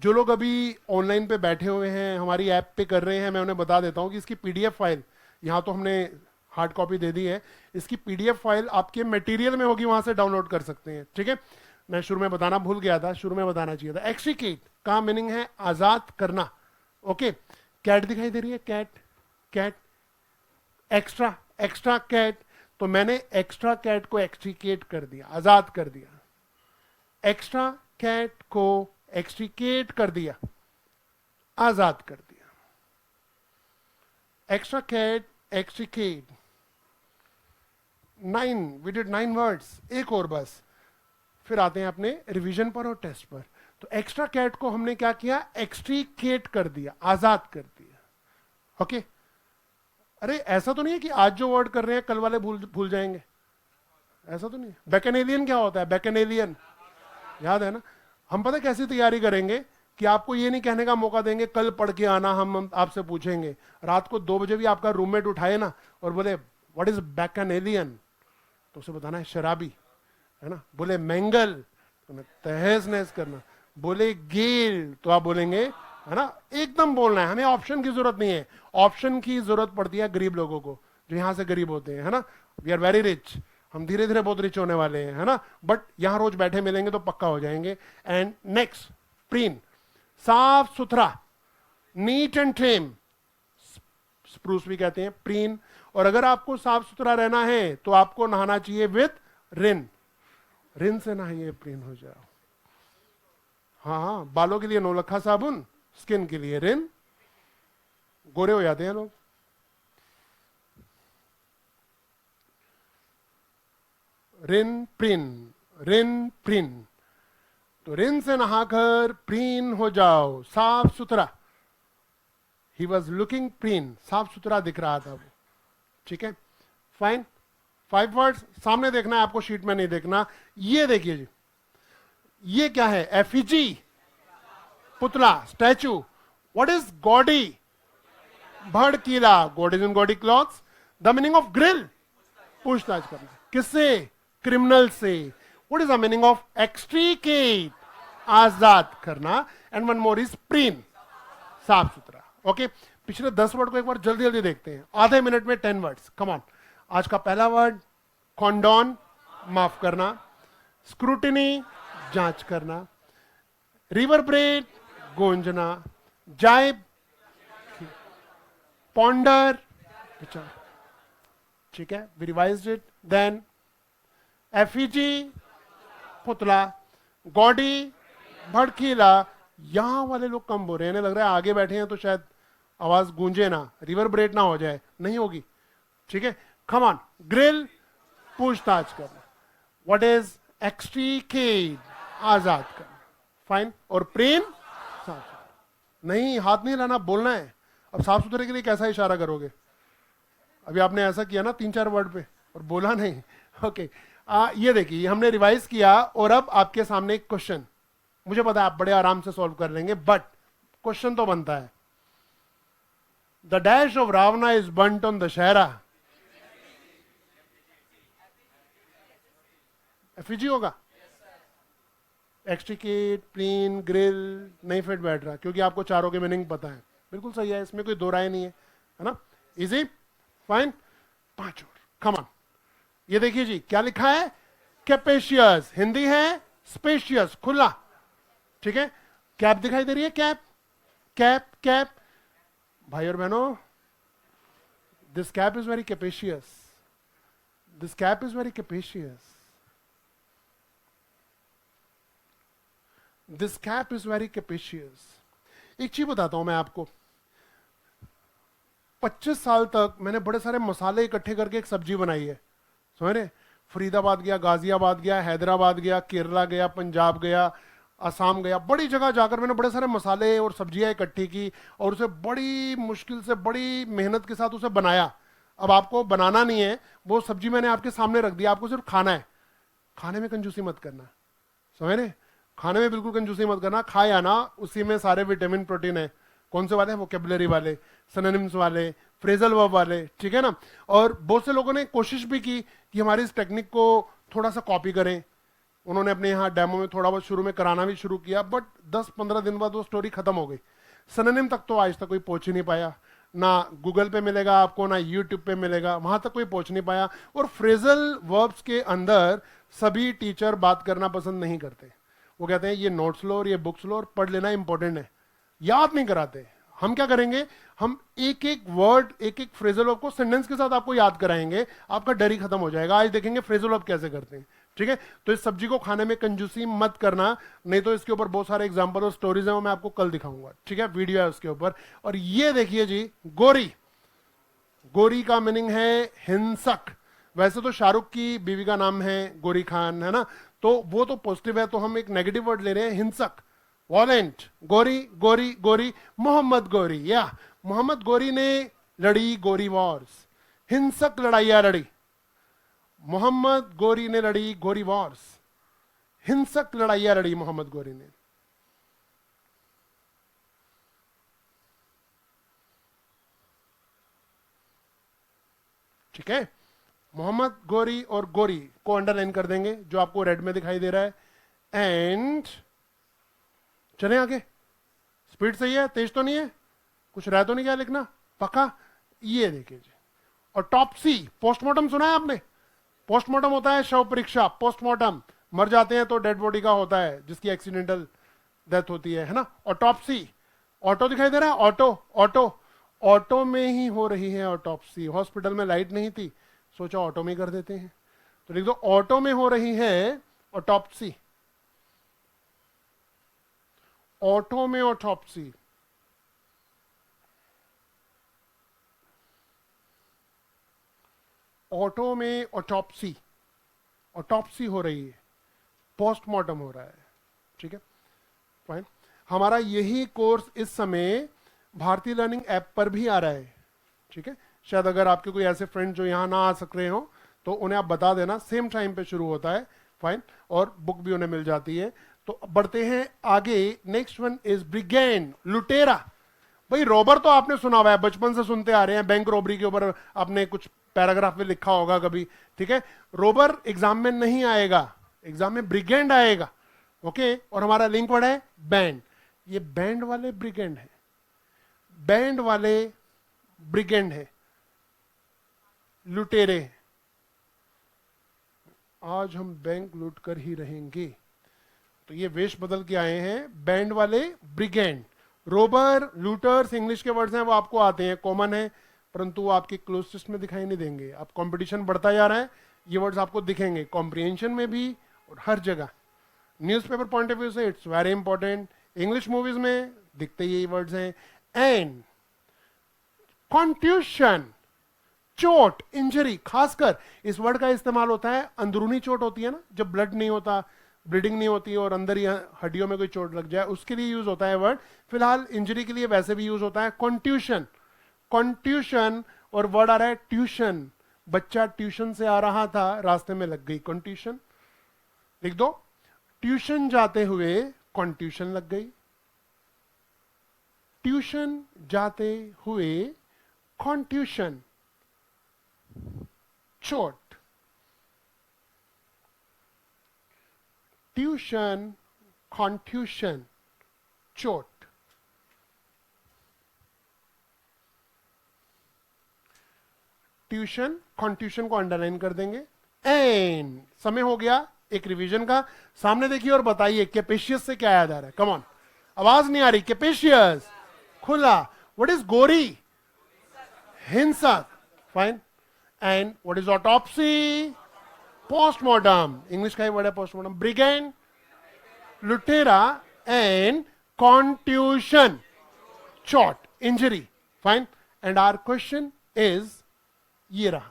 जो लोग अभी ऑनलाइन पे बैठे हुए हैं, हमारी ऐप पे कर रहे हैं, मैं उन्हें बता देता हूं कि इसकी पीडीएफ फाइल, यहां तो हमने हार्ड कॉपी दे दी है, इसकी पीडीएफ फाइल आपके मटेरियल में होगी, वहां से डाउनलोड कर सकते हैं, ठीक है। मैं शुरू में बताना भूल गया था, शुरू में बताना चाहिए था। एक्सट्रीकेट का मीनिंग है आजाद करना, ओके। कैट दिखाई दे रही है, cat, cat, extra, extra cat, तो मैंने एक्स्ट्रा कैट को एक्सट्रीकेट कर दिया, आजाद कर दिया। एक्स्ट्रा कैट को एक्सट्रीकेट कर दिया, आजाद कर दिया। Extra cat, extricate. 9, we did 9 words, एक और बस, फिर आते हैं अपने रिवीजन पर और टेस्ट पर। तो एक्स्ट्रा कैट को हमने क्या किया? एक्सट्रीकेट कर दिया, आजाद कर दिया, ओके। अरे ऐसा तो नहीं है कि आज जो वर्ड कर रहे हैं कल वाले भूल जाएंगे, ऐसा तो नहीं है। बैकेनेलियन क्या होता है? बैकेनेलियन याद है ना। हम पता कैसी तैयारी करेंगे कि आपको ये नहीं कहने का मौका देंगे कल पढ़ के आना, हम आपसे पूछेंगे। रात को 2 बजे भी आपका रूममेट उठाए ना और बोले व्हाट इज बैकेनेलियन, तो उसे बताना है शराबी, है ना। बोले मैंगल, तो तहस नहस करना। बोले गेल, तो आप बोलेंगे, है ना, एकदम बोलना है। हमें ऑप्शन की जरूरत नहीं है, ऑप्शन की जरूरत पड़ती है गरीब लोगों को, जो यहां से गरीब होते हैं, है ना। वी आर वेरी रिच, हम धीरे धीरे बहुत रिच होने वाले हैं, है ना, बट यहां रोज बैठे मिलेंगे तो पक्का हो जाएंगे। एंड नेक्स्ट, प्रीन, साफ सुथरा, नीट एंड ट्रिम, स्प्रूस भी कहते हैं, प्रीन। और अगर आपको साफ सुथरा रहना है तो आपको नहाना चाहिए विथ रिन, रिन से नहाइए, प्रीन हो जाओ। हाँ, बालों के लिए नौलखा साबुन, स्किन के लिए रिन, गोरे हो जाते हैं लोग। रिन प्रिन, रिन प्रिन, तो रिन से नहाकर प्रीन हो जाओ, साफ सुथरा। ही वॉज लुकिंग प्रीन, साफ सुथरा दिख रहा था वो, ठीक है, फाइन। 5 वर्ड्स सामने देखना है आपको, शीट में नहीं देखना। ये देखिए जी, ये क्या है? एफिजी, पुतला, स्टैचू। What is gaudy? भड़कीला, god is in gaudy clothes. The meaning of grill, पूछताछ करना। किससे? क्रिमिनल से। What is the meaning of extricate? आजाद करना। And one more is preen, साफ सुथरा, ओके। पिछले 10 वर्ड को एक बार जल्दी जल्दी देखते हैं, आधे मिनट में 10 वर्ड्स, कम ऑन। आज का पहला वर्ड कॉन्डोन, माफ करना। स्क्रूटिनी, जांच करना। रिवरब्रेड, गूंजना। जाइब, पॉन्डर, विचार, ठीक है, we revised it. Then effigy, पुतला, गॉडी, भड़कीला। यहां वाले लोग कम बोल रहे हैं, लग रहा है आगे बैठे हैं तो शायद आवाज गूंजे ना, रिवरब्रेड ना हो जाए, नहीं होगी, ठीक है। कम ऑन, ग्रिल पूछताछ करना, व्हाट इज एक्सट्रीकेट आजाद करना, फाइन, और प्रेम साफ सुथरा, नहीं हाथ नहीं लाना, बोलना है। अब साफ सुथरे के लिए कैसा इशारा करोगे? अभी आपने ऐसा किया ना 3-4 वर्ड पे और बोला नहीं, ओके। ये देखिए हमने रिवाइज किया और अब आपके सामने एक क्वेश्चन, मुझे पता है आप बड़े आराम से सॉल्व कर लेंगे, बट क्वेश्चन तो बनता है। The dash of Ravana is burnt on Dussehra, effigy होगा? एक्सट्रिकेट, प्लीन, ग्रिल नहीं फिट बैठ रहा, क्योंकि आपको चारों के मीनिंग पता है। बिल्कुल सही है, इसमें कोई दो राय नहीं है ना? इजी, फाइन, 5 और, कम ऑन। ये देखिए जी क्या लिखा है, कैपेशियस, हिंदी है स्पेशियस, खुला, ठीक है। कैप दिखाई दे रही है, कैप, कैप, कैप, भाई और बहनों, this cap is very capacious, this cap is very capacious, this cap is very capacious. एक चीज बताता हूं मैं आपको, 25 साल तक मैंने बड़े सारे मसाले इकट्ठे करके एक सब्जी बनाई है, समझ रहे? फरीदाबाद गया, गाजियाबाद गया, हैदराबाद गया, केरला गया, पंजाब गया, असम गया, बड़ी जगह जाकर मैंने बड़े सारे मसाले और सब्जियां इकट्ठी की और उसे बड़ी मुश्किल से, बड़ी मेहनत के साथ उसे बनाया। अब आपको बनाना नहीं है, वो सब्जी मैंने आपके सामने रख दी, आपको सिर्फ खाना है। खाने में कंजूसी मत करना, समझ रहे? खाने में बिल्कुल कंजूसी मत करना, खाया ना उसी में सारे विटामिन प्रोटीन है। कौन से वाले? वोकेबुलरी वाले, सिनोनिम्स वाले, फ्रेजल वर्ब वाले, ठीक है ना? और बहुत से लोगों ने कोशिश भी की कि हमारी इस टेक्निक को थोड़ा सा कॉपी करें, उन्होंने अपने यहाँ डेमो में थोड़ा बहुत शुरू में कराना भी शुरू किया, बट 10-15 दिन बाद वो स्टोरी खत्म हो गई। सिनोनिम तक तो आज तक कोई पहुंच ही नहीं पाया, ना गूगल पे मिलेगा आपको, ना यूट्यूब पे मिलेगा, वहां तक कोई पहुंच नहीं पाया। और फ्रेजल वर्ब्स के अंदर सभी टीचर बात करना पसंद नहीं करते, वो कहते हैं ये नोट्स लो और ये बुक्स लो और पढ़ लेना इंपॉर्टेंट है, याद नहीं कराते। हम क्या करेंगे, हम एक एक वर्ड, एक एक फ्रेजल वर्ब को सेंटेंस के साथ आपको याद कराएंगे, आपका डर ही खत्म हो जाएगा। आज देखेंगे फ्रेजल वर्ब कैसे करते हैं, ठीक है? तो इस सब्जी को खाने में कंजूसी मत करना, नहीं तो इसके ऊपर बहुत सारे एग्जांपल और स्टोरीज हैं, वो मैं आपको कल दिखाऊंगा, ठीक है? वीडियो है उसके ऊपर। और ये देखिए जी, गोरी, गोरी का मीनिंग है हिंसक। वैसे तो शाहरुख की बीवी का नाम है गोरी खान, है ना? तो वो तो पॉजिटिव है, तो हम एक नेगेटिव वर्ड ले रहे हैं, हिंसक, वॉलेंट। गोरी, गोरी, गोरी, मोहम्मद गोरी, या मोहम्मद गोरी ने लड़ी गोरी वॉर्स, हिंसक लड़ाइयां लड़ी। मोहम्मद गोरी ने लड़ी गोरी वॉर्स, हिंसक लड़ाइयां लड़ी मोहम्मद गोरी ने। ठीक है, मोहम्मद गोरी और गोरी को अंडरलाइन कर देंगे, जो आपको रेड में दिखाई दे रहा है। एंड चले आगे, स्पीड सही है, तेज तो नहीं है, कुछ रह तो नहीं गया लिखना, पक्का? ये देखिए जी, और टॉपसी, पोस्टमार्टम सुना है आपने? पोस्टमार्टम होता है शव परीक्षा, पोस्टमार्टम, मर जाते हैं तो डेड बॉडी का होता है, जिसकी एक्सीडेंटल डेथ होती है ना? ऑटोप्सी, ऑटो दिखाई दे रहा है, ऑटो, ऑटो, ऑटो में ही हो रही है ऑटोप्सी। हॉस्पिटल में लाइट नहीं थी, सोचा ऑटो में कर देते हैं, तो लिख दो ऑटो में हो रही है ऑटोप्सी, ऑटो में ऑटोप्सी। ऑटो में ऑटोप्सी, ऑटोप्सी हो रही है, पोस्टमार्टम हो रहा है, ठीक है? फाइन। हमारा यही कोर्स इस समय भारतीय लर्निंग ऐप पर भी आ रहा है, ठीक है? शायद अगर आपके कोई ऐसे फ्रेंड जो यहां ना आ सक रहे हो तो उन्हें आप बता देना, सेम टाइम पे शुरू होता है, फाइन, और बुक भी उन्हें मिल जाती है। तो बढ़ते हैं आगे, नेक्स्ट वन इज ब्रिगेंड, लुटेरा। भाई रॉबर तो आपने सुना हुआ है, बचपन से सुनते आ रहे हैं, बैंक रॉबरी के ऊपर आपने कुछ पैराग्राफ में लिखा होगा कभी, ठीक है? रॉबर एग्जाम में नहीं आएगा, एग्जाम में ब्रिगेंड आएगा, ओके? और हमारा लिंक वर्ड है बैंड, ये बैंड वाले ब्रिगेंड है, बैंड वाले ब्रिगेंड है, लुटेरे। आज हम बैंक लूट कर ही रहेंगे, तो ये वेश बदल के आए हैं, बैंड वाले ब्रिगेंड। रोबर, लूटर्स इंग्लिश के वर्ड्स हैं, वो आपको आते हैं, कॉमन है, परंतु वो आपके क्लोज टेस्ट में दिखाई नहीं देंगे। अब कंपटीशन बढ़ता जा रहा है, ये वर्ड्स आपको दिखेंगे कॉम्प्रिहेंशन में भी और हर जगह। न्यूज़पेपर पॉइंट ऑफ व्यू से it's very important, English movies में दिखते यही वर्ड्स हैं। एंड कॉन्ट्यूशन, चोट, इंजरी, खासकर इस वर्ड का इस्तेमाल होता है अंदरूनी चोट होती है ना, जब ब्लड नहीं होता, ब्लीडिंग नहीं होती और अंदर ही हड्डियों में कोई चोट लग जाए, उसके लिए यूज होता है वर्ड। फिलहाल इंजरी के लिए वैसे भी यूज होता है कॉन्ट्यूशन। कॉन्ट्यूशन और वर्ड आ रहा है ट्यूशन। बच्चा ट्यूशन से आ रहा था, रास्ते में लग गई कॉन्ट्यूशन। लिख दो, ट्यूशन जाते हुए कॉन्ट्यूशन लग गई। ट्यूशन जाते हुए कॉन्ट्यूशन, चोट। ट्यूशन, कॉन्ट्यूशन, चोट। ट्यूशन, कॉन्ट्यूशन को अंडरलाइन कर देंगे। एंड समय हो गया एक रिवीजन का। सामने देखिए और बताइए कैपेशियस से क्या याद आ रहा है। कम ऑन, आवाज नहीं आ रही। कैपेशियस, खुला। What is gory? हिंसक। Fine. And what is autopsy? Postmortem. English का ही वर्ड है पोस्टमार्टम। ब्रिगेंड, लुटेरा। एंड कॉन्ट्यूशन, चोट, injury. Fine. And our question is ये रहा,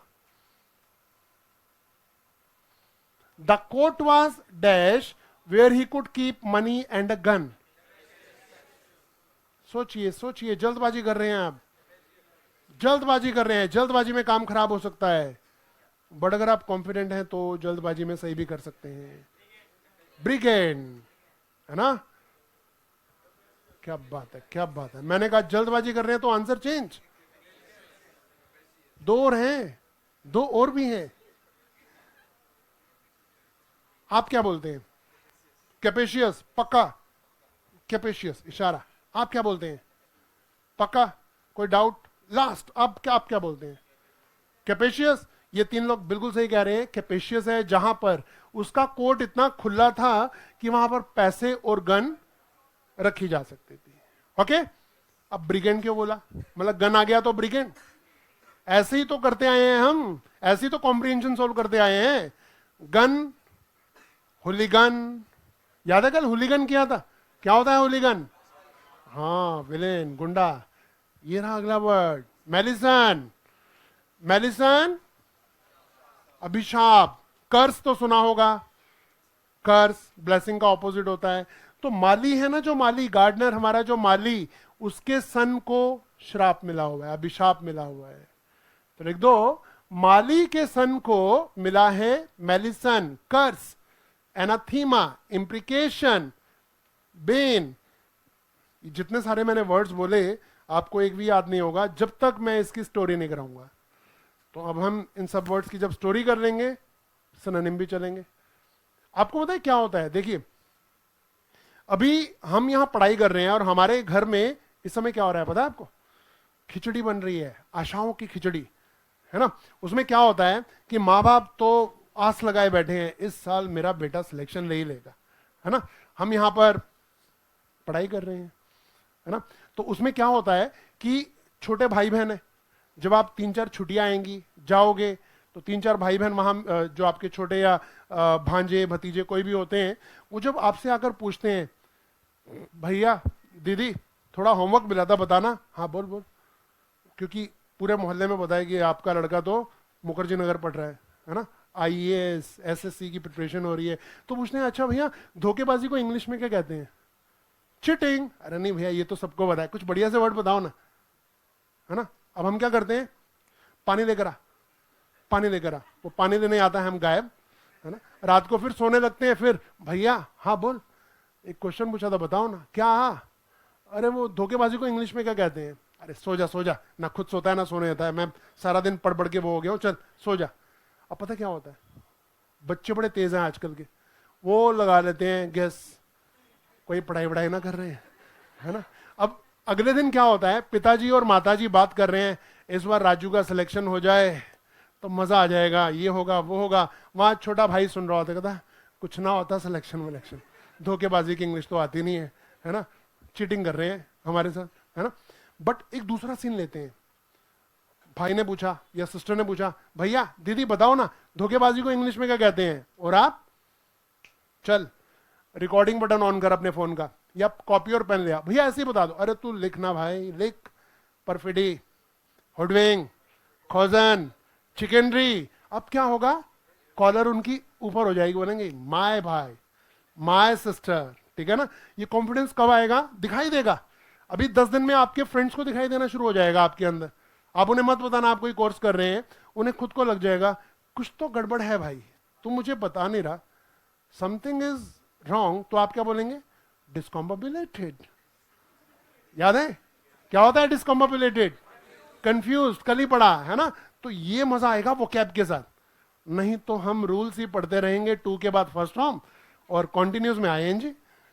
the court was dash where he could keep money and a gun. सोचिए सोचिए, जल्दबाजी कर रहे हैं आप, जल्दबाजी कर रहे हैं। जल्दबाजी में काम खराब हो सकता है, बट अगर आप कॉन्फिडेंट हैं तो जल्दबाजी में सही भी कर सकते हैं। ब्रिगेड, है ना? क्या बात है, क्या बात है। मैंने कहा जल्दबाजी कर रहे हैं तो आंसर चेंज। दो और हैं, दो और भी हैं। आप क्या बोलते हैं? कैपेशियस, पक्का? कैपेशियस, इशारा। आप क्या बोलते हैं? पक्का? कोई डाउट? लास्ट, आप क्या बोलते हैं? कैपेशियस। ये तीन लोग बिल्कुल सही कह रहे हैं, कैपेशियस है, जहां पर उसका कोट इतना खुला था कि वहां पर पैसे और गन रखी जा सकती थी। ओके, अब ब्रिगेंड क्यों बोला? मतलब गन आ गया तो ब्रिगेंड। ऐसे ही तो करते आए हैं हम, ऐसे ही तो कॉम्प्रिहेंशन सोल्व करते आए हैं। गन, हुलिगन, याद है कल हुलिगन किया था? क्या होता है हुलिगन? हाँ, विलेन, गुंडा। ये रहा अगला वर्ड, मेलिसन। मेलिसन, अभिशाप। कर्स तो सुना होगा, कर्स ब्लेसिंग का ऑपोजिट होता है। तो माली है ना, जो माली, गार्डनर हमारा जो माली, उसके सन को श्राप मिला हुआ है, अभिशाप मिला हुआ है। तो लिख दो, माली के सन को मिला है मेलिसन, कर्स, एनाथीमा, इम्प्रिकेशन, बेन। जितने सारे मैंने वर्ड्स बोले आपको एक भी याद नहीं होगा जब तक मैं इसकी स्टोरी नहीं कराऊंगा। तो अब हम इन सब वर्ड्स की जब स्टोरी कर लेंगे, सिनोनिम भी चलेंगे। आपको पता है क्या होता है? देखिए, अभी हम यहां पढ़ाई कर रहे हैं और हमारे घर में इस समय क्या हो रहा है पता है आपको? खिचड़ी बन रही है, आशाओं की खिचड़ी, है ना? उसमें क्या होता है कि माँ बाप तो आस लगाए बैठे हैं, इस साल मेरा बेटा सिलेक्शन ले ही लेगा, है ना? हम यहां पर पढ़ाई कर रहे हैं, है ना? तो उसमें क्या होता है कि छोटे भाई बहन है, जब आप 3-4 छुट्टियां आएंगी, जाओगे, तो 3-4 भाई बहन वहां जो आपके छोटे या भांजे भतीजे कोई भी होते हैं, वो जब आपसे आकर पूछते हैं, भैया दीदी थोड़ा होमवर्क मिला था, बताना। हाँ बोल बोल, क्योंकि पूरे मोहल्ले में बताया कि आपका लड़का तो मुखर्जी नगर पढ़ रहा है ना, IAS SSC की प्रिपरेशन हो रही है। तो पूछते हैं, अच्छा भैया धोखेबाजी को इंग्लिश में क्या कहते हैं? चिटिंग। अरे नहीं भैया, ये तो सबको बताया, कुछ बढ़िया से वर्ड बताओ ना, है ना? अब हम क्या करते हैं? पानी लेकर आ, पानी लेकर आ। वो पानी लेने आता है, हम गायब, है ना? रात को फिर सोने लगते हैं, फिर भैया हाँ बोल, एक क्वेश्चन पूछा था बताओ ना। क्या? अरे वो धोखेबाजी को इंग्लिश में क्या कहते हैं? अरे सो जा सो जा, ना खुद सोता है ना सोने देता है, मैं सारा दिन पढ़ पढ़ के वो हो गया हूँ, चल सो जा। अब पता क्या होता है, बच्चे बड़े तेज हैं आजकल के, वो लगा लेते हैं गेस, कोई पढ़ाई वढ़ाई ना कर रहे हैं, है ना? अब अगले दिन क्या होता है, पिताजी और माताजी बात कर रहे हैं, इस बार राजू का सिलेक्शन हो जाए तो मजा आ जाएगा, ये होगा वो होगा। वहां छोटा भाई सुन रहा होता, कहता कुछ ना होता सिलेक्शन विलेक्शन, धोखेबाजी की इंग्लिश तो आती नहीं है ना? चीटिंग कर रहे हैं हमारे साथ, है ना? बट एक दूसरा सीन लेते हैं, भाई ने पूछा या सिस्टर ने पूछा, भैया दीदी बताओ ना धोखेबाजी को इंग्लिश में क्या कहते हैं? और आप चल रिकॉर्डिंग बटन ऑन कर अपने फोन का, या कॉपी और पेन लिया, भैया ऐसे ही बता दो। अरे तू लिखना भाई, लिख। परफिडी, हुडविंग, खोजन, चिकनरी, अब क्या होगा, कॉलर उनकी ऊपर हो जाएगी, बोलेंगे माय भाई, माय सिस्टर, ठीक है ना। ये कॉन्फिडेंस कब आएगा, दिखाई देगा। अभी 10 दिन में आपके फ्रेंड्स को दिखाई देना शुरू हो जाएगा आपके अंदर। आप उन्हें मत बताना आप कोई कोर्स कर रहे हैं, उन्हें खुद को लग जाएगा कुछ तो गड़बड़ है भाई, तुम मुझे बता नहीं रहा, समथिंग इज रॉन्ग। तो आप क्या बोलेंगे, डिस्कॉम्बिलेटेड। याद है क्या होता है डिस्कॉम्बिलेटेड, कंफ्यूज, कल ही पढ़ा है ना। तो ये मजा आएगा वो कैब के साथ, नहीं तो हम रूल्स ही पढ़ते रहेंगे, टू के बाद फर्स्ट फॉर्म और कॉन्टिन्यूस में आईएनजी,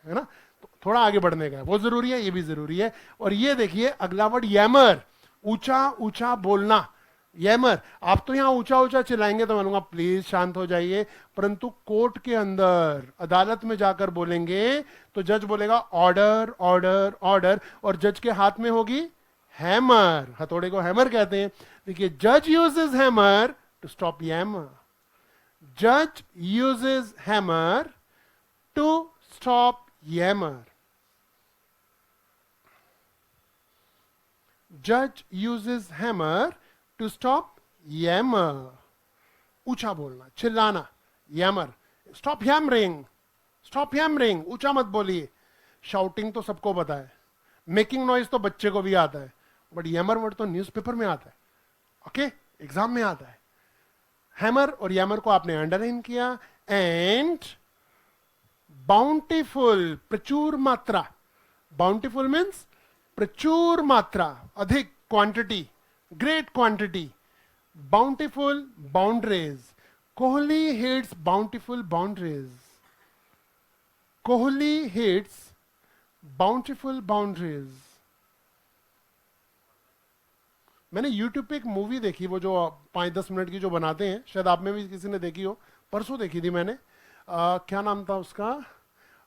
है ना। तो थोड़ा आगे बढ़ने का वो जरूरी है, ये भी जरूरी है। और ये देखिए अगला वर्ड यैमर, ऊंचा ऊंचा बोलना, यैमर। आप तो यहां ऊंचा ऊंचा चिल्लाएंगे तो मैं बोलूंगा प्लीज शांत हो जाइए, परंतु कोर्ट के अंदर अदालत में जाकर बोलेंगे तो जज बोलेगा ऑर्डर ऑर्डर ऑर्डर, और जज के हाथ में होगी हैमर, हथौड़े को हैमर कहते हैं। देखिए जज यूजेस हैमर टू स्टॉप यैमर, जज यूजेस हैमर टू स्टॉप यैमर, जज यूजेस हैमर टू स्टॉप यैमर। ऊंचा बोलना, चिल्लाना, यैमर, स्टॉप हैमरिंग, स्टॉप हैमरिंग, ऊंचा मत बोलिए। शाउटिंग तो सबको पता है, मेकिंग नॉइज तो बच्चे को भी आता है, बट यैमर वर्ड तो न्यूज़पेपर में आता है, ओके, एग्जाम में आता है। हैमर और यैमर को आपने अंडरलाइन किया। एंड बाउंटीफुल, प्रचुर मात्रा, बाउंटीफुल मीन्स प्रचुर मात्रा, अधिक, quantity, great quantity, bountiful boundaries. Kohli hits bountiful boundaries, Kohli hits bountiful boundaries. मैंने यूट्यूब पे एक मूवी देखी, वो जो 5-10 मिनट की जो बनाते हैं, शायद आप में भी किसी ने देखी हो, परसों देखी थी मैंने। क्या नाम था उसका,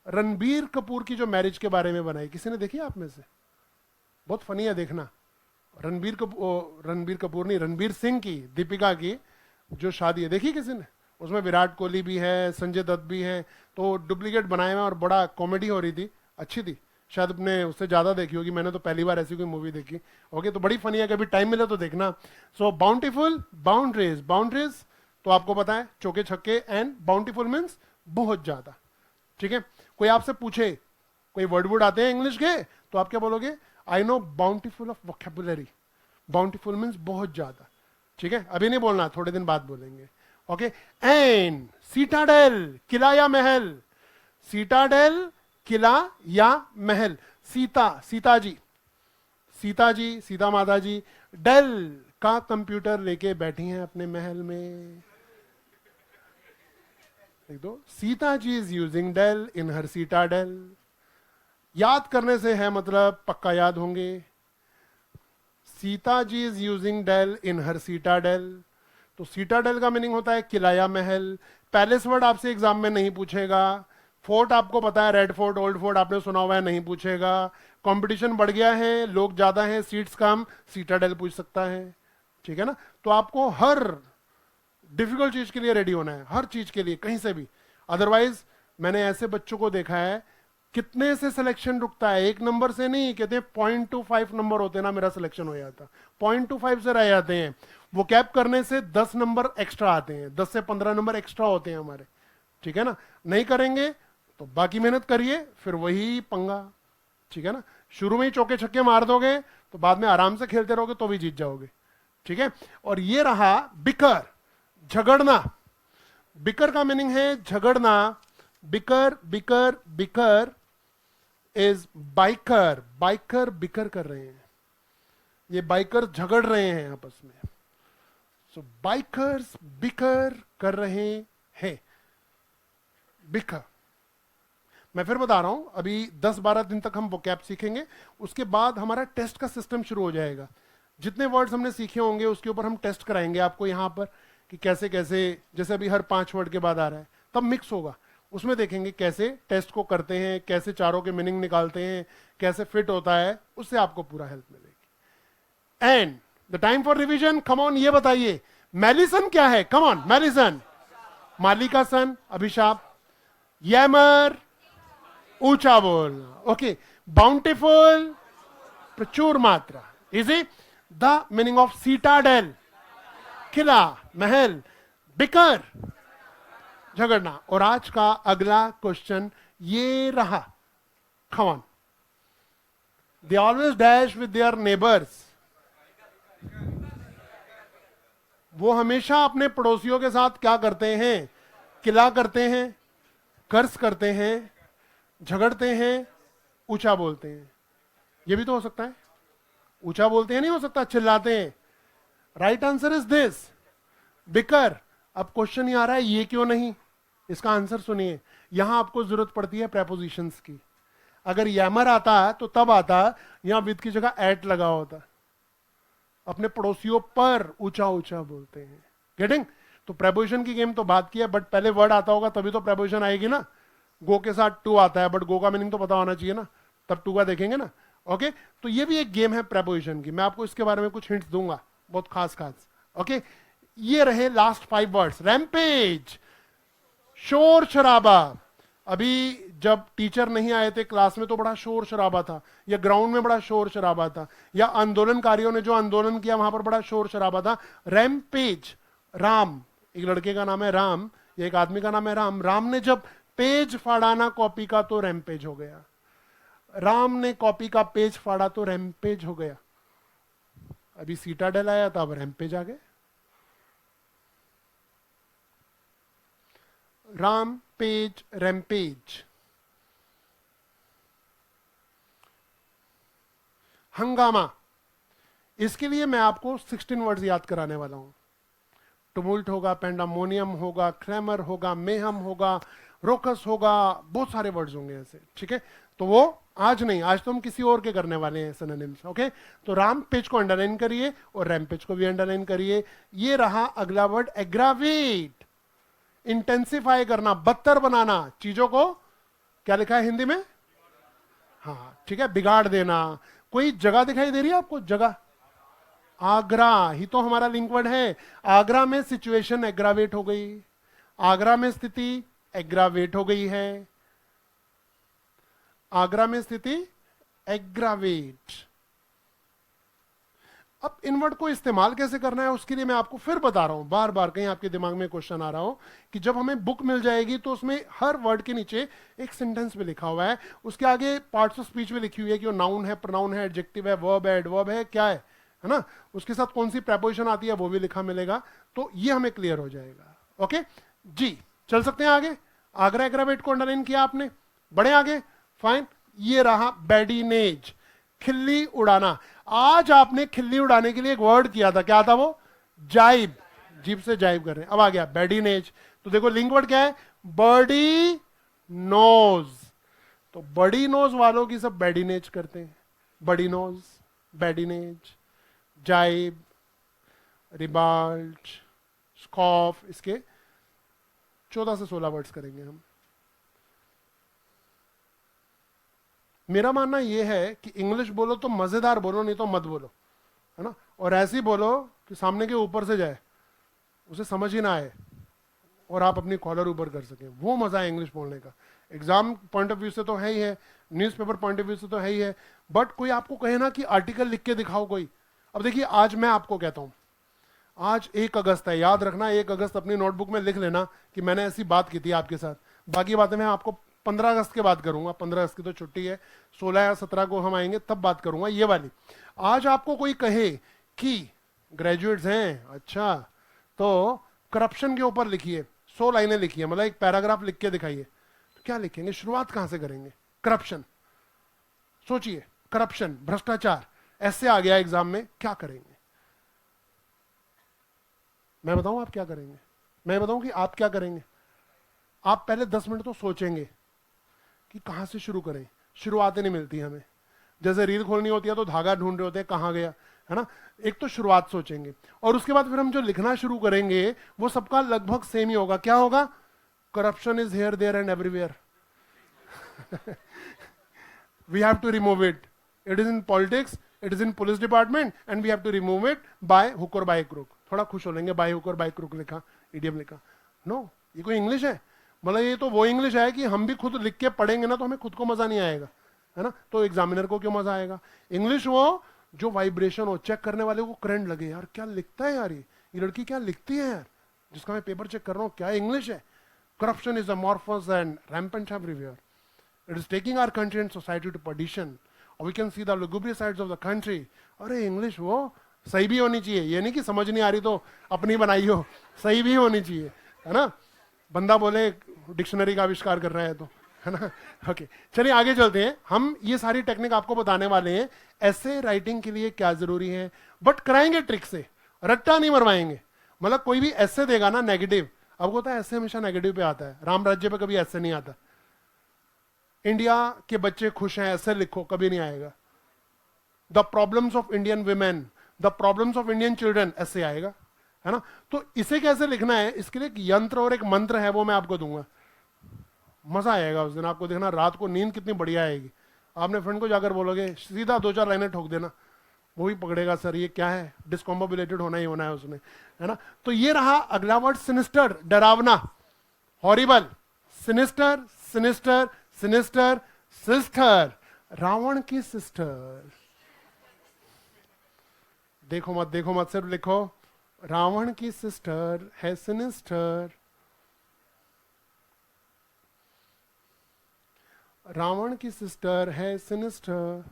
रणबीर कपूर की जो मैरिज के बारे में बनाई, किसी ने देखी आप में से? बहुत फनी है, देखना। रणबीर कपूर नहीं, रणबीर सिंह की, दीपिका की जो शादी है, देखी किसी ने? उसमें विराट कोहली भी है, संजय दत्त भी है, तो डुप्लीकेट बनाए हुए और बड़ा कॉमेडी हो रही थी, अच्छी थी। शायद अपने उससे ज्यादा देखी होगी, मैंने तो पहली बार ऐसी कोई मूवी देखी। ओके, तो बड़ी फनी है, कभी टाइम मिले तो देखना। सो बाउंटीफुल बाउंड्रीज, बाउंड्रीज तो आपको पता है चौके छक्के, एंड बाउंटीफुल मीन्स बहुत ज्यादा, ठीक है। कोई आपसे पूछे कोई वर्ड आते हैं इंग्लिश के, तो आप क्या बोलोगे, I know bountiful of vocabulary, bountiful means बहुत ज्यादा, ठीक है। अभी नहीं बोलना, थोड़े दिन बाद बोलेंगे, ओके। एंड सीटाडेल, किला या महल, सीटाडेल किला या महल। सीता, सीता जी, सीता जी, सीता माता जी डेल का कंप्यूटर लेके बैठी हैं अपने महल में, देख दो, Sita ji is using dell in her citadel. याद करने से है मतलब पक्का याद होंगे। Sita ji is using dell in her citadel, तो सीटाडेल का मीनिंग होता है किला या महल। पैलेस वर्ड आपसे एग्जाम में नहीं पूछेगा। फोर्ट आपको पता है, रेड फोर्ट, ओल्ड फोर्ट आपने सुना हुआ है, नहीं पूछेगा। कंपटीशन बढ़ गया है, लोग ज्यादा हैं, सीट्स कम, सीटाडेल पूछ सकता है, ठीक है ना। तो आपको हर डिफिकल्ट चीज के लिए रेडी होना है, हर चीज के लिए, कहीं से भी। अदरवाइज मैंने ऐसे बच्चों को देखा है, कितने से सिलेक्शन रुकता है, 1 नंबर से नहीं, कहते हैं 0.25 नंबर होते ना मेरा सिलेक्शन हो जाता, 0.25 से रह जाते हैं। वो कैप करने से 10 नंबर एक्स्ट्रा आते हैं, 10 से 15 नंबर एक्स्ट्रा होते हैं हमारे, ठीक है ना। नहीं करेंगे तो बाकी मेहनत करिए, फिर वही पंगा, ठीक है ना। शुरू में ही चौके छक्के मार दोगे तो बाद में आराम से खेलते रहोगे तो भी जीत जाओगे, ठीक है। और ये रहा बिकर, झगड़ना। बिकर का मीनिंग है झगड़ना। Bicker, bicker, bicker is biker, biker bicker कर रहे हैं, ये बाइकर झगड़ रहे हैं आपस में। सो बाइकर्स बिकर कर रहे हैं, बिकर। मैं फिर बता रहा हूं, अभी 10-12 दिन तक हम वोकैब सीखेंगे, उसके बाद हमारा टेस्ट का सिस्टम शुरू हो जाएगा। जितने वर्ड्स हमने सीखे होंगे उसके ऊपर हम टेस्ट कराएंगे आपको यहां पर कि कैसे कैसे, जैसे अभी हर 5 वर्ड के बाद आ रहा है, तब मिक्स होगा, उसमें देखेंगे कैसे टेस्ट को करते हैं, कैसे चारों के मीनिंग निकालते हैं, कैसे फिट होता है, उससे आपको पूरा हेल्प मिलेगी। And the time for revision, come on, ये बताइए मेलिसन क्या है, कम ऑन, मेलिसन, माली का सन, अभिशाप, यैमर, ऊंचा बोलना, ओके, बाउंटीफुल, प्रचुर मात्रा, easy. The meaning of citadel, किला, महल, बिकर, झगड़ना। और आज का अगला क्वेश्चन ये रहा, come on. They always dash with their neighbors. वो हमेशा अपने पड़ोसियों के साथ क्या करते हैं? किला करते हैं, कर्ज करते हैं, झगड़ते हैं, ऊंचा बोलते हैं। ये भी तो हो सकता है, ऊंचा बोलते हैं, नहीं हो सकता चिल्लाते हैं। Right answer is this, beaker. अब क्वेश्चन ये आ रहा है ये क्यों नहीं, इसका आंसर सुनिए। यहां आपको जरूरत पड़ती है प्रेपोजिशंस की। अगर यामर आता तो तब आता, यहां विद की जगह एट लगा होता। अपने पड़ोसियों पर ऊंचा ऊंचा बोलते हैं। गेटिंग? तो प्रेपोजिशन की गेम तो बात की है, बट पहले वर्ड आता होगा तभी तो प्रेपोजिशन आएगी ना। गो के साथ टू आता है, बट गो का मीनिंग तो पता होना चाहिए ना, तब टू का देखेंगे ना। ओके, तो ये भी एक गेम है प्रेपोजिशन की। मैं आपको इसके बारे में कुछ हिंट्स दूंगा, बहुत खास खास। ओके, ये रहे लास्ट 5 वर्ड्स। रैम्पेज, शोर शराबा। अभी जब टीचर नहीं आए थे क्लास में तो बड़ा शोर शराबा था, या ग्राउंड में बड़ा शोर शराबा था, या आंदोलनकारियों ने जो आंदोलन किया वहां पर बड़ा शोर शराबा था। रैम्पेज, राम, एक लड़के का नाम है राम, या एक आदमी का नाम है राम। राम ने जब पेज फाड़ा ना कॉपी का तो रैम्पेज हो गया। राम ने कॉपी का पेज फाड़ा तो रैम्पेज हो गया। अभी सीटाडेल आया था, अब रैम्पेज आ गए। Ram page, rampage. हंगामा, इसके लिए मैं आपको 16 वर्ड्स याद कराने वाला हूं। टुमुल्ट होगा, पेंडामोनियम होगा, क्लैमर होगा, मेहम होगा, रोकस होगा, बहुत सारे वर्ड्स होंगे ऐसे। ठीक है, तो वो आज नहीं, आज तो हम किसी और के करने वाले हैं सिनोनिम्स। ओके, तो राम पेज को अंडरलाइन करिए और रैम पेज को भी अंडरलाइन करिए। ये रहा अगला वर्ड, एग्रावेट, इंटेंसिफाई करना, बदतर बनाना चीजों को। क्या लिखा है हिंदी में? हाँ ठीक है, बिगाड़ देना। कोई जगह दिखाई दे रही है आपको? जगह, आगरा ही तो हमारा लिंक वर्ड है। आगरा में सिचुएशन एग्रावेट हो गई, आगरा में स्थिति एग्रावेट हो गई है। आगरा में स्थिति एग्रावेट। अब इन वर्ड को इस्तेमाल कैसे करना है उसके लिए मैं आपको फिर बता रहा हूं, बार बार कहीं आपके दिमाग में क्वेश्चन आ रहा हो कि जब हमें बुक मिल जाएगी तो उसमें हर वर्ड के नीचे एक सेंटेंस भी लिखा हुआ है, उसके आगे पार्ट्स ऑफ स्पीच भी लिखी हुई है कि वो नाउन है, प्रोनाउन है, एडजेक्टिव है, वर्ब है, एडवर्ब है, क्या है ना, उसके साथ कौन सी प्रेपोजिशन आती है वो भी लिखा मिलेगा। तो ये हमें क्लियर हो जाएगा। ओके जी, चल सकते हैं आगे। आगरा एग्रावेट को अंडरलाइन किया आपने, बढ़े आगे, फाइन। ये रहा बैडीनेज, खिल्ली उड़ाना। आज आपने खिल्ली उड़ाने के लिए एक वर्ड किया था, क्या था वो? जाइब, जीभ से जाइब कर रहे हैं। अब आ गया बैडीनेज। तो देखो लिंक वर्ड क्या है? Birdie nose. तो बड़ी नोज वालों की सब बैडीनेज करते हैं। बड़ी नोज, बैडीनेज, जाइब, रिबाल्ट, स्कॉफ, इसके 14 से 16 वर्ड्स करेंगे हम। मेरा मानना यह है कि इंग्लिश बोलो तो मजेदार बोलो, नहीं तो मत बोलो, है ना। और ऐसे ही बोलो कि सामने के ऊपर से जाए, उसे समझ ही ना आए और आप अपनी कॉलर ऊपर कर सकें, वो मजा है इंग्लिश बोलने का। एग्जाम पॉइंट ऑफ व्यू से तो है ही है, न्यूज़पेपर पॉइंट ऑफ व्यू से तो है ही है, बट कोई आपको कहे ना कि आर्टिकल लिख के दिखाओ कोई। अब देखिए, आज मैं आपको कहता हूं, आज 1 अगस्त है, याद रखना 1 अगस्त अपनी नोटबुक में लिख लेना कि मैंने ऐसी बात की थी आपके साथ। बाकी बातें मैं आपको 15 अगस्त के बाद करूंगा, 15 अगस्त की तो छुट्टी है, 16 या 17 को हम आएंगे तब बात करूंगा ये वाली। आज आपको कोई कहे कि ग्रेजुएट्स हैं, अच्छा तो करप्शन के ऊपर लिखिए, 100 लाइनें लिखिए, मतलब एक पैराग्राफ लिख के दिखाइए, तो क्या लिखेंगे? शुरुआत कहां से करेंगे? करप्शन। सोचिए, करप्शन, भ्रष्टाचार, ऐसे आ गया एग्जाम में, क्या करेंगे? मैं बताऊं आप क्या करेंगे? मैं बताऊं कि आप क्या करेंगे? आप पहले 10 मिनट तो सोचेंगे कि कहां से शुरू करें। शुरुआतें नहीं मिलती हमें, जैसे रील खोलनी होती है तो धागा ढूंढ रहे होते हैं कहां गया, है ना। एक तो शुरुआत सोचेंगे, और उसके बाद फिर हम जो लिखना शुरू करेंगे वो सबका लगभग सेम ही होगा। क्या होगा? Corruption is here, there and everywhere. We have to remove it. It is in politics, it is in police department, and we have to remove it by hook or by crook. थोड़ा खुश हो लेंगे, by hook or by crook लिखा, idiom लिखा। No, ये कोई English है? मतलब ये तो वो इंग्लिश है कि हम भी खुद लिख के पढ़ेंगे ना तो हमें खुद को मजा नहीं आएगा, है ना। तो एग्जामिनर को क्यों मजा आएगा? इंग्लिश वो जो वाइब्रेशन हो, चेक करने वाले को करंट लगे, यार क्या लिखता है यार, ये लड़की क्या लिखती है यार, जिसका मैं पेपर चेक कर रहा हूँ, क्या इंग्लिश है. Corruption is amorphous and rampant everywhere. It is taking our country and society to perdition. Or we can see the lugubrious sides of the country. अरे इंग्लिश वो सही भी होनी चाहिए, ये नहीं कि समझ नहीं आ रही तो अपनी बनाई हो, सही भी होनी चाहिए, है ना. बंदा बोले डिक्शनरी का आविष्कार कर रहा है तो, है ना. ओके, चलिए आगे चलते हैं. हम ये सारी टेक्निक आपको बताने वाले हैं, ऐसे राइटिंग के लिए क्या जरूरी है, बट कराएंगे ट्रिक से, रट्टा नहीं मरवाएंगे. मतलब कोई भी ऐसे देगा ना नेगेटिव, अब होता है ऐसे हमेशा नेगेटिव पे आता है, राम राज्य पे कभी ऐसे नहीं आता. इंडिया के बच्चे खुश हैं ऐसे लिखो, कभी नहीं आएगा. The problems of Indian women, the problems of Indian children, ऐसे आएगा, है ना. तो इसे कैसे लिखना है, इसके लिए एक यंत्र और एक मंत्र है, वो मैं आपको दूंगा. मजा आएगा उस दिन आपको, देखना रात को नींद कितनी बढ़िया आएगी. आपने फ्रेंड को जाकर बोलोगे सीधा 2-4 लाइनें ठोक देना, वो भी पकड़ेगा, सर ये क्या है, डिस्कॉम्बोबुलेटेड होना ही होना है उसने, है ना. तो ये रहा अगला वर्ड, सिनिस्टर, डरावना, horrible. Sinister, sinister, sinister, sister, Ravan की सिस्टर. देखो मत, सिर्फ लिखो, रावण की सिस्टर है सिनिस्टर. रावण की सिस्टर है सिनिस्टर.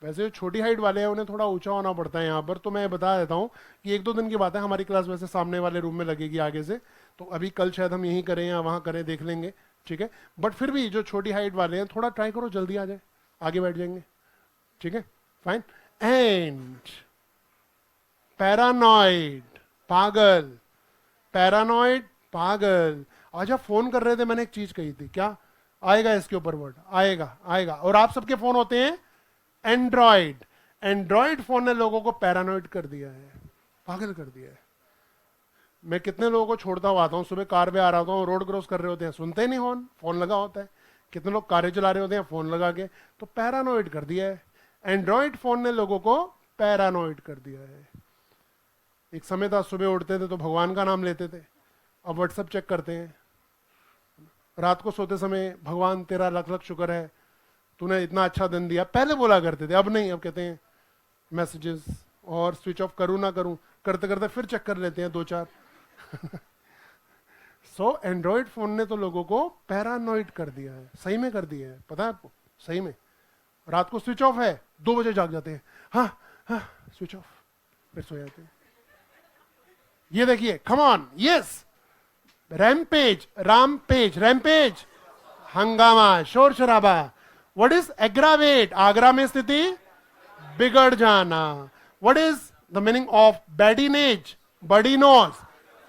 वैसे जो छोटी हाइट वाले हैं उन्हें थोड़ा ऊंचा होना पड़ता है यहाँ पर, तो मैं बता देता हूँ कि 1-2 दिन की बात है. हमारी क्लास वैसे सामने वाले रूम में लगेगी आगे से, तो अभी कल शायद हम यहीं करें या वहाँ करें, देख लेंगे, ठीक है. बट फिर भी जो छोटी हाइट वाले हैं थोड़ा ट्राई करो, जल्दी आ जाए, आगे बैठ जाएंगे, ठीक है, फाइन. एंड पैरानॉइड, पागल, पैरानॉइड, पागल. आज आप फोन कर रहे थे, मैंने एक चीज कही थी, क्या आएगा इसके ऊपर वर्ड, आएगा. और आप सबके फोन होते हैं एंड्रॉइड. एंड्रॉइड फोन ने लोगों को पैरानॉइड कर दिया है, पागल कर दिया है. मैं कितने लोगों को छोड़ता हुआ आता हूँ, सुबह कार पे आ रहा हूँ, रोड क्रॉस कर रहे होते हैं, सुनते नहीं हॉर्न, फोन लगा होता है. कितने लोग कारें चला रहे होते हैं फोन लगा के, तो पैरानॉइड कर दिया है. एंड्रॉइड फोन ने लोगों को पैरानॉइड कर दिया है. एक समय था सुबह उठते थे तो भगवान का नाम लेते थे, अब व्हाट्सएप चेक करते हैं. रात को सोते समय भगवान तेरा लाख लाख शुक्र है, तूने इतना अच्छा दिन दिया, पहले बोला करते थे, अब नहीं, अब कहते हैं मैसेजेस, और स्विच ऑफ करूं ना करूं, करते करते फिर चेक कर लेते हैं 2-4. सो एंड्रॉइड फोन ने तो लोगों को पैरानॉइड कर दिया है, सही में कर दिया है, पता है आपको, सही में. रात को स्विच ऑफ है, 2 बजे जाग जाते हैं, हाँ स्विच ऑफ, फिर सो जाते हैं. ये देखिए, come on, yes, rampage, rampage, rampage, हंगामा, शोर शराबा. व्हाट इज एग्रावेट, आगरा में स्थिति, बिगड़ जाना. What is the meaning of बैडिनेज, बड़ी नोज,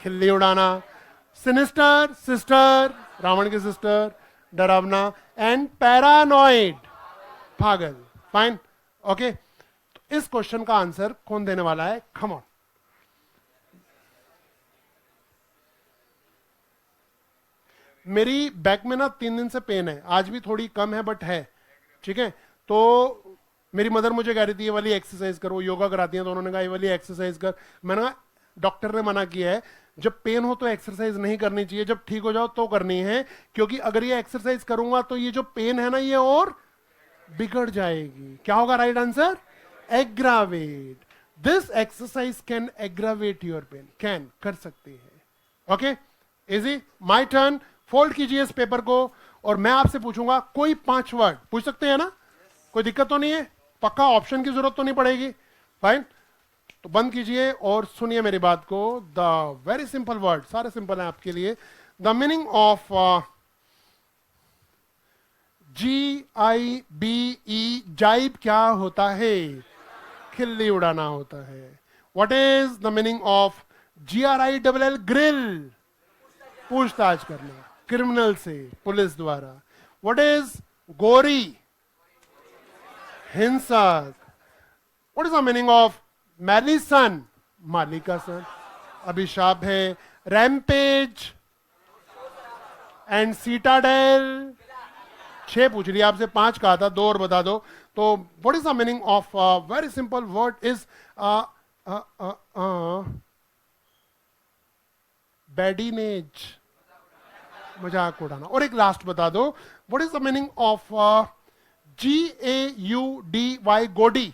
खिल्ली उड़ाना. सिनिस्टर, सिस्टर, रावण की सिस्टर, डरावना. एंड पैरानॉइड, पागल. Fine, okay. तो इस क्वेश्चन का आंसर कौन देने वाला है, कम ऑन. मेरी बैक में ना 3 दिन से पेन है, आज भी थोड़ी कम है बट है, ठीक है. तो मेरी मदर मुझे कह रही थी ये वाली एक्सरसाइज करो, योगा कराती हैं, तो उन्होंने कहा ये वाली एक्सरसाइज कर. मैंने कहा डॉक्टर ने मना किया है, जब पेन हो तो एक्सरसाइज नहीं करनी चाहिए, जब ठीक हो जाओ तो करनी है, क्योंकि अगर ये एक्सरसाइज करूंगा तो ये जो पेन है ना ये और बिगड़ जाएगी. क्या होगा right answer, aggravate. This exercise can aggravate your pain, can, कर सकती है. Okay, easy. My turn. Fold कीजिए इस पेपर को और मैं आपसे पूछूंगा कोई 5 वर्ड, पूछ सकते हैं ना, कोई दिक्कत तो नहीं है, पक्का ऑप्शन की जरूरत तो नहीं पड़ेगी. फाइन, तो बंद कीजिए और सुनिए मेरी बात को. द वेरी सिंपल वर्ड, सारे सिंपल हैं आपके लिए. द मीनिंग ऑफ GIBE, जाइब क्या होता है, खिल्ली उड़ाना होता है. What is the meaning of GRILL, grill, पूछताछ करना, क्रिमिनल से, पुलिस द्वारा. व्हाट इज गोरी, हिंसक. What is the meaning of malison, माली का सन, अभिशाप है. रैम्पेज एंड सीटाडेल, 6 पूछ लिया आपसे, 5 कहा था, 2 और बता दो. तो what is the meaning of very simple word is badinage, मजाक उड़ाना. और एक लास्ट बता दो, what is the meaning of GAUDY, gaudy,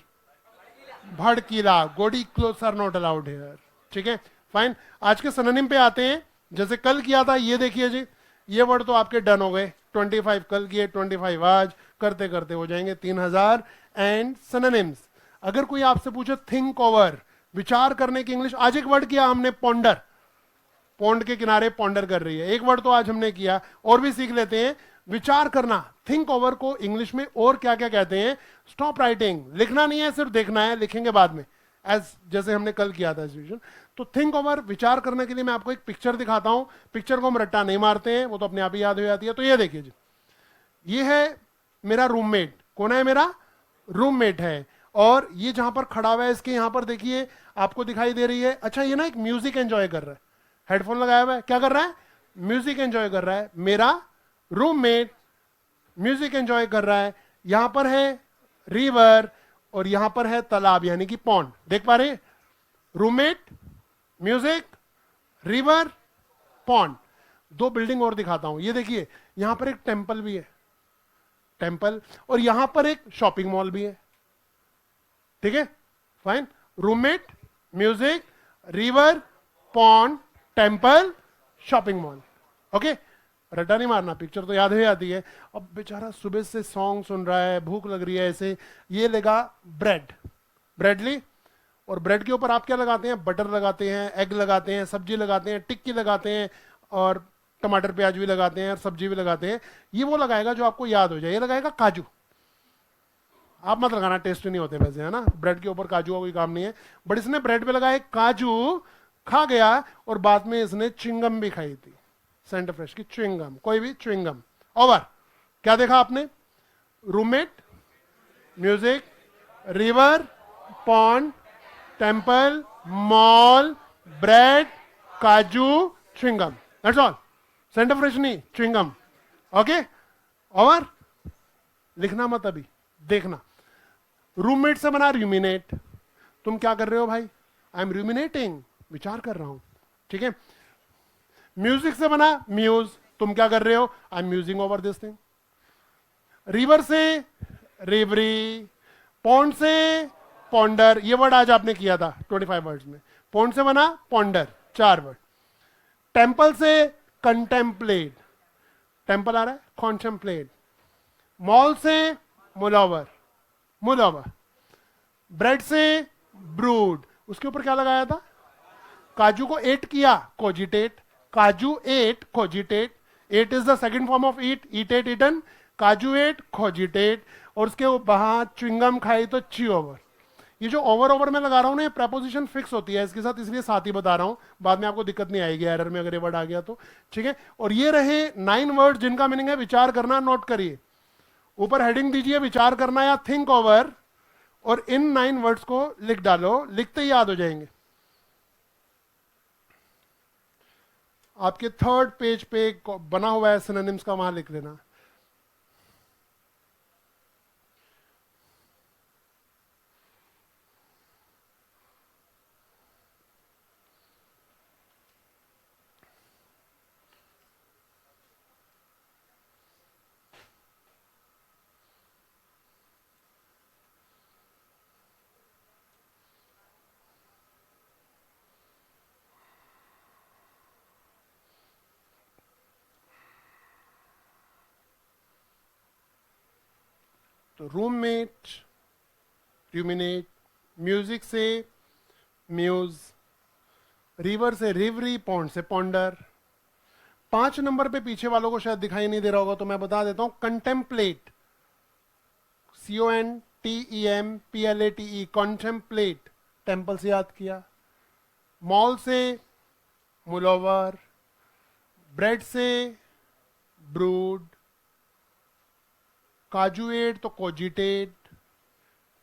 भड़कीला, gaudy clothes are not allowed here. ठीक है, फाइन। आज के सिनोनिम पे आते हैं। जैसे कल किया था, ये देखिए जी, ये वर्ड तो आपके डन हो गए। 25 कल किए, 25 आज, करते करते हो जाएंगे 3000। एंड सिनोनिम्स, अगर कोई आपसे पूछे थिंक ओवर, विचार करने की इंग्लिश, आज एक वर्ड किया हमने पॉन्डर, पॉन्ड के किनारे पॉन्डर कर रही है, एक वर्ड तो आज हमने किया। और भी सीख लेते हैं, विचार करना। थिंक ओवर को इंग्लिश में और क्या क्या कहते हैं? स्टॉप राइटिंग, लिखना नहीं है, सिर्फ देखना है, लिखेंगे बाद में, एज जैसे हमने कल किया था सिचुएशन। तो थिंक ओवर, विचार करने के लिए मैं आपको एक पिक्चर दिखाता हूं। पिक्चर को हम रट्टा नहीं मारते हैं, वो तो अपने आप ही याद हो जाती है। तो ये देखिए जी, ये है मेरा रूममेट। कौन है? मेरा रूममेट है। और ये जहां पर खड़ा हुआ है, इसके यहां पर देखिए आपको दिखाई दे रही है। अच्छा, ये ना एक म्यूजिक एंजॉय कर रहा है, हेडफोन लगाया हुआ है, क्या कर रहा है? म्यूजिक एंजॉय कर रहा है। मेरा रूममेट म्यूजिक एंजॉय कर रहा है। यहां पर है रिवर और यहां पर है तालाब, यानी कि पॉन्ड। देख पा रहे? Roommate, music, river, pond. दो बिल्डिंग और दिखाता हूं। ये देखिए, यहां पर एक टेंपल भी है, टेंपल, और यहां पर एक शॉपिंग मॉल भी है। ठीक है, fine. Roommate, music, river, pond, temple, shopping mall. Okay, रट्टा नहीं मारना, पिक्चर तो याद ही आती है। अब बेचारा सुबह से सॉन्ग सुन रहा है, भूख लग रही है ऐसे, ये लेगा ब्रेड, ब्रेड ली, और ब्रेड के ऊपर आप क्या लगाते हैं? बटर लगाते हैं, एग लगाते हैं, सब्जी लगाते हैं, टिक्की लगाते हैं, और टमाटर प्याज भी लगाते हैं, और सब्जी भी लगाते हैं। ये वो लगाएगा जो आपको याद हो जाए। ये लगाएगा काजू। आप मत लगाना, टेस्ट नहीं होते वैसे, है ना? ब्रेड के ऊपर काजू का कोई काम नहीं है। बट इसने ब्रेड पे लगाए काजू, खा गया, और बाद में इसने च्युइंगम भी खाई थी, सेंटर फ्रेश की च्युइंगम, कोई भी च्युइंगम। ओवर। क्या देखा आपने? Roommate, music, river, pond, temple, mall, bread, काजू, chewing gum. That's all. Center Fresh नहीं, च्युइंगम। Okay, over. लिखना मत अभी, देखना। रूममेट से बना रूमिनेट। तुम क्या कर रहे हो भाई? आई एम रूमिनेटिंग, विचार कर रहा हूं। ठीक है। म्यूजिक से बना म्यूज। तुम क्या कर रहे हो? I am musing over this thing. River से रेवरी, पॉन्ड से पॉन्डर। ये वर्ड आज आपने किया था 25 वर्ड्स में। पॉन्ड से बना पॉन्डर, 4 वर्ड। टेंपल से कंटेम्पलेट, टेंपल आ रहा है, कॉन्टेम्पलेट। मॉल से मुलॉवर, मुलॉवर। ब्रेड से ब्रूड, उसके ऊपर क्या लगाया था? काजू को एट किया, कोजिटेट। काजू ate, cogitate. Ate is the second form of eat, eat ate, eaten. काजू एट, कोजिटेट। और उसके वहां च्युइंगम खाई तो ची ओवर। ये जो ओवर ओवर में लगा रहा हूं ना, ये प्रेपोजिशन फिक्स होती है इसके साथ, इसलिए साथ ही बता रहा हूं। बाद में आपको दिक्कत नहीं आएगी एरर में अगर ये वर्ड आ गया तो। ठीक है। और ये रहे 9 वर्ड जिनका मीनिंग है विचार करना। नोट करिए, ऊपर हेडिंग दीजिए विचार करना या थिंक ओवर, और इन 9 वर्ड्स को लिख डालो, लिखते ही याद हो जाएंगे। आपके 3rd पेज पे बना हुआ है सिनोनिम्स का, वहां लिख लेना। तो रूममेट, रूमिनेट, म्यूजिक से म्यूज, रिवर से रिवरी, पॉन्ड से पॉन्डर। 5 नंबर पे पीछे वालों को शायद दिखाई नहीं दे रहा होगा तो मैं बता देता हूं, कंटेम्पलेट, CONTEMPLATE, कॉन्टेम्पलेट। टेंपल से याद किया। मॉल से मुलोवर, ब्रेड से ब्रूड, काजुएट तो कोजिटेट,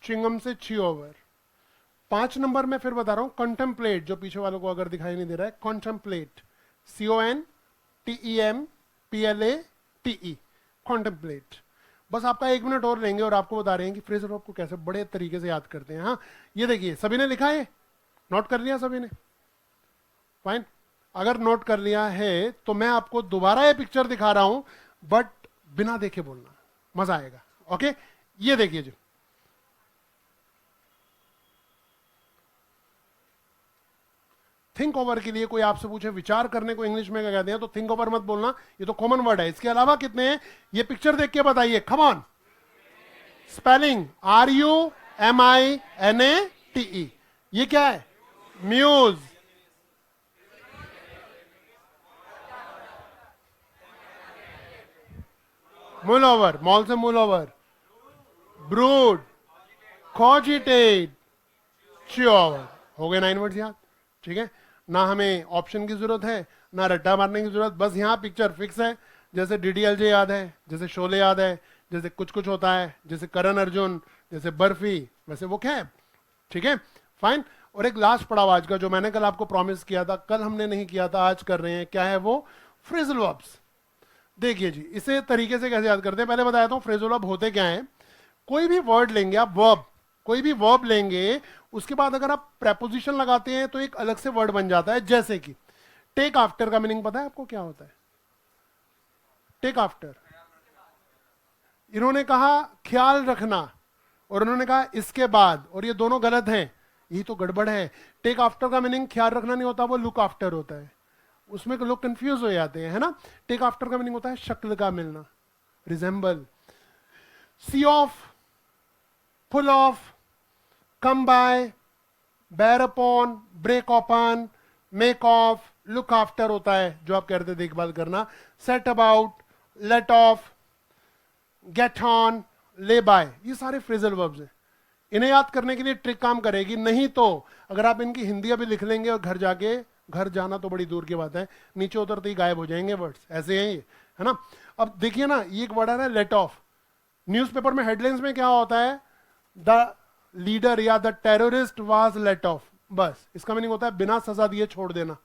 चिंगम से ची-ओवर। 5 नंबर में फिर बता रहा हूं, कंटेम्पलेट, जो पीछे वालों को अगर दिखाई नहीं दे रहा है, कंटेम्पलेट, CONTEMPLATE, कंटेम्पलेट। बस आपका 1 मिनट और लेंगे और आपको बता रहे हैं कि फ्रेजर वर्ब को कैसे बड़े तरीके से याद करते हैं। हाँ, ये देखिए, सभी ने लिखा है, नोट कर लिया सभी ने? फाइन। अगर नोट कर लिया है तो मैं आपको दोबारा ये पिक्चर दिखा रहा हूं, बट बिना देखे बोलना, मजा आएगा। ओके, ये देखिए जी, थिंक ओवर के लिए कोई आपसे पूछे विचार करने को इंग्लिश में क्या कहते हैं, तो थिंक ओवर मत बोलना, ये तो कॉमन वर्ड है। इसके अलावा कितने हैं ये पिक्चर देख के बताइए, कम ऑन। स्पेलिंग RUMINATE, ये क्या है? म्यूज। मूल ओवर, मॉल से मूल ओवर। Brood, cogitate, च्योर। हो गए 9 वर्ड्स याद, ठीक है। ना हमें ऑप्शन की जरूरत है, ना रट्टा मारने की जरूरत, बस यहाँ पिक्चर फिक्स है। जैसे DDLJ याद है, जैसे शोले याद है, जैसे कुछ कुछ होता है, जैसे करण अर्जुन, जैसे बर्फी, वैसे वो क्या है, ठीक है, फाइन। और एक लास्ट पड़ाव आज का जो मैंने कल आपको प्रॉमिस किया था, कल हमने नहीं किया था, आज कर रहे हैं, क्या है वो? Phrasal verbs. देखिए जी, इसे तरीके से कैसे याद करते हैं, पहले बताया था फ्रेजल वर्ब होते क्या है। कोई भी वर्ड लेंगे आप, वर्ब, कोई भी वर्ब लेंगे, उसके बाद अगर आप प्रेपोजिशन लगाते हैं तो एक अलग से वर्ड बन जाता है। जैसे कि टेक आफ्टर का मीनिंग पता है आपको क्या होता है? टेक आफ्टर, इन्होंने कहा ख्याल रखना और उन्होंने कहा इसके बाद, और ये दोनों गलत हैं, यही तो गड़बड़ है। टेक आफ्टर का मीनिंग ख्याल रखना नहीं होता, वो लुक आफ्टर होता है। उसमें लोग कंफ्यूज हो जाते हैं, है ना। टेक आफ्टर का मीनिंग होता है शक्ल का मिलना, resemble. See off, pull off, come by, bear upon, break open, make off, look after होता है जो आप कह रहे थे देखभाल करना। Set about, let off, get on, lay by, ये सारे फ्रेजल वर्ब्स हैं। इन्हें याद करने के लिए ट्रिक काम करेगी, नहीं तो अगर आप इनकी हिंदी अभी लिख लेंगे और घर जाके, घर जाना तो बड़ी दूर की बात है, नीचे उतरते ही गायब हो जाएंगे वर्ड्स, ऐसे हैं ये, है ना। अब देखिए ना, ये एक वर्ड है ना लेट ऑफ। न्यूज़पेपर में हेडलाइंस में क्या होता है? द लीडर या the terrorist was let off, बस इसका मीनिंग होता है बिना सजा दिए छोड़ देना।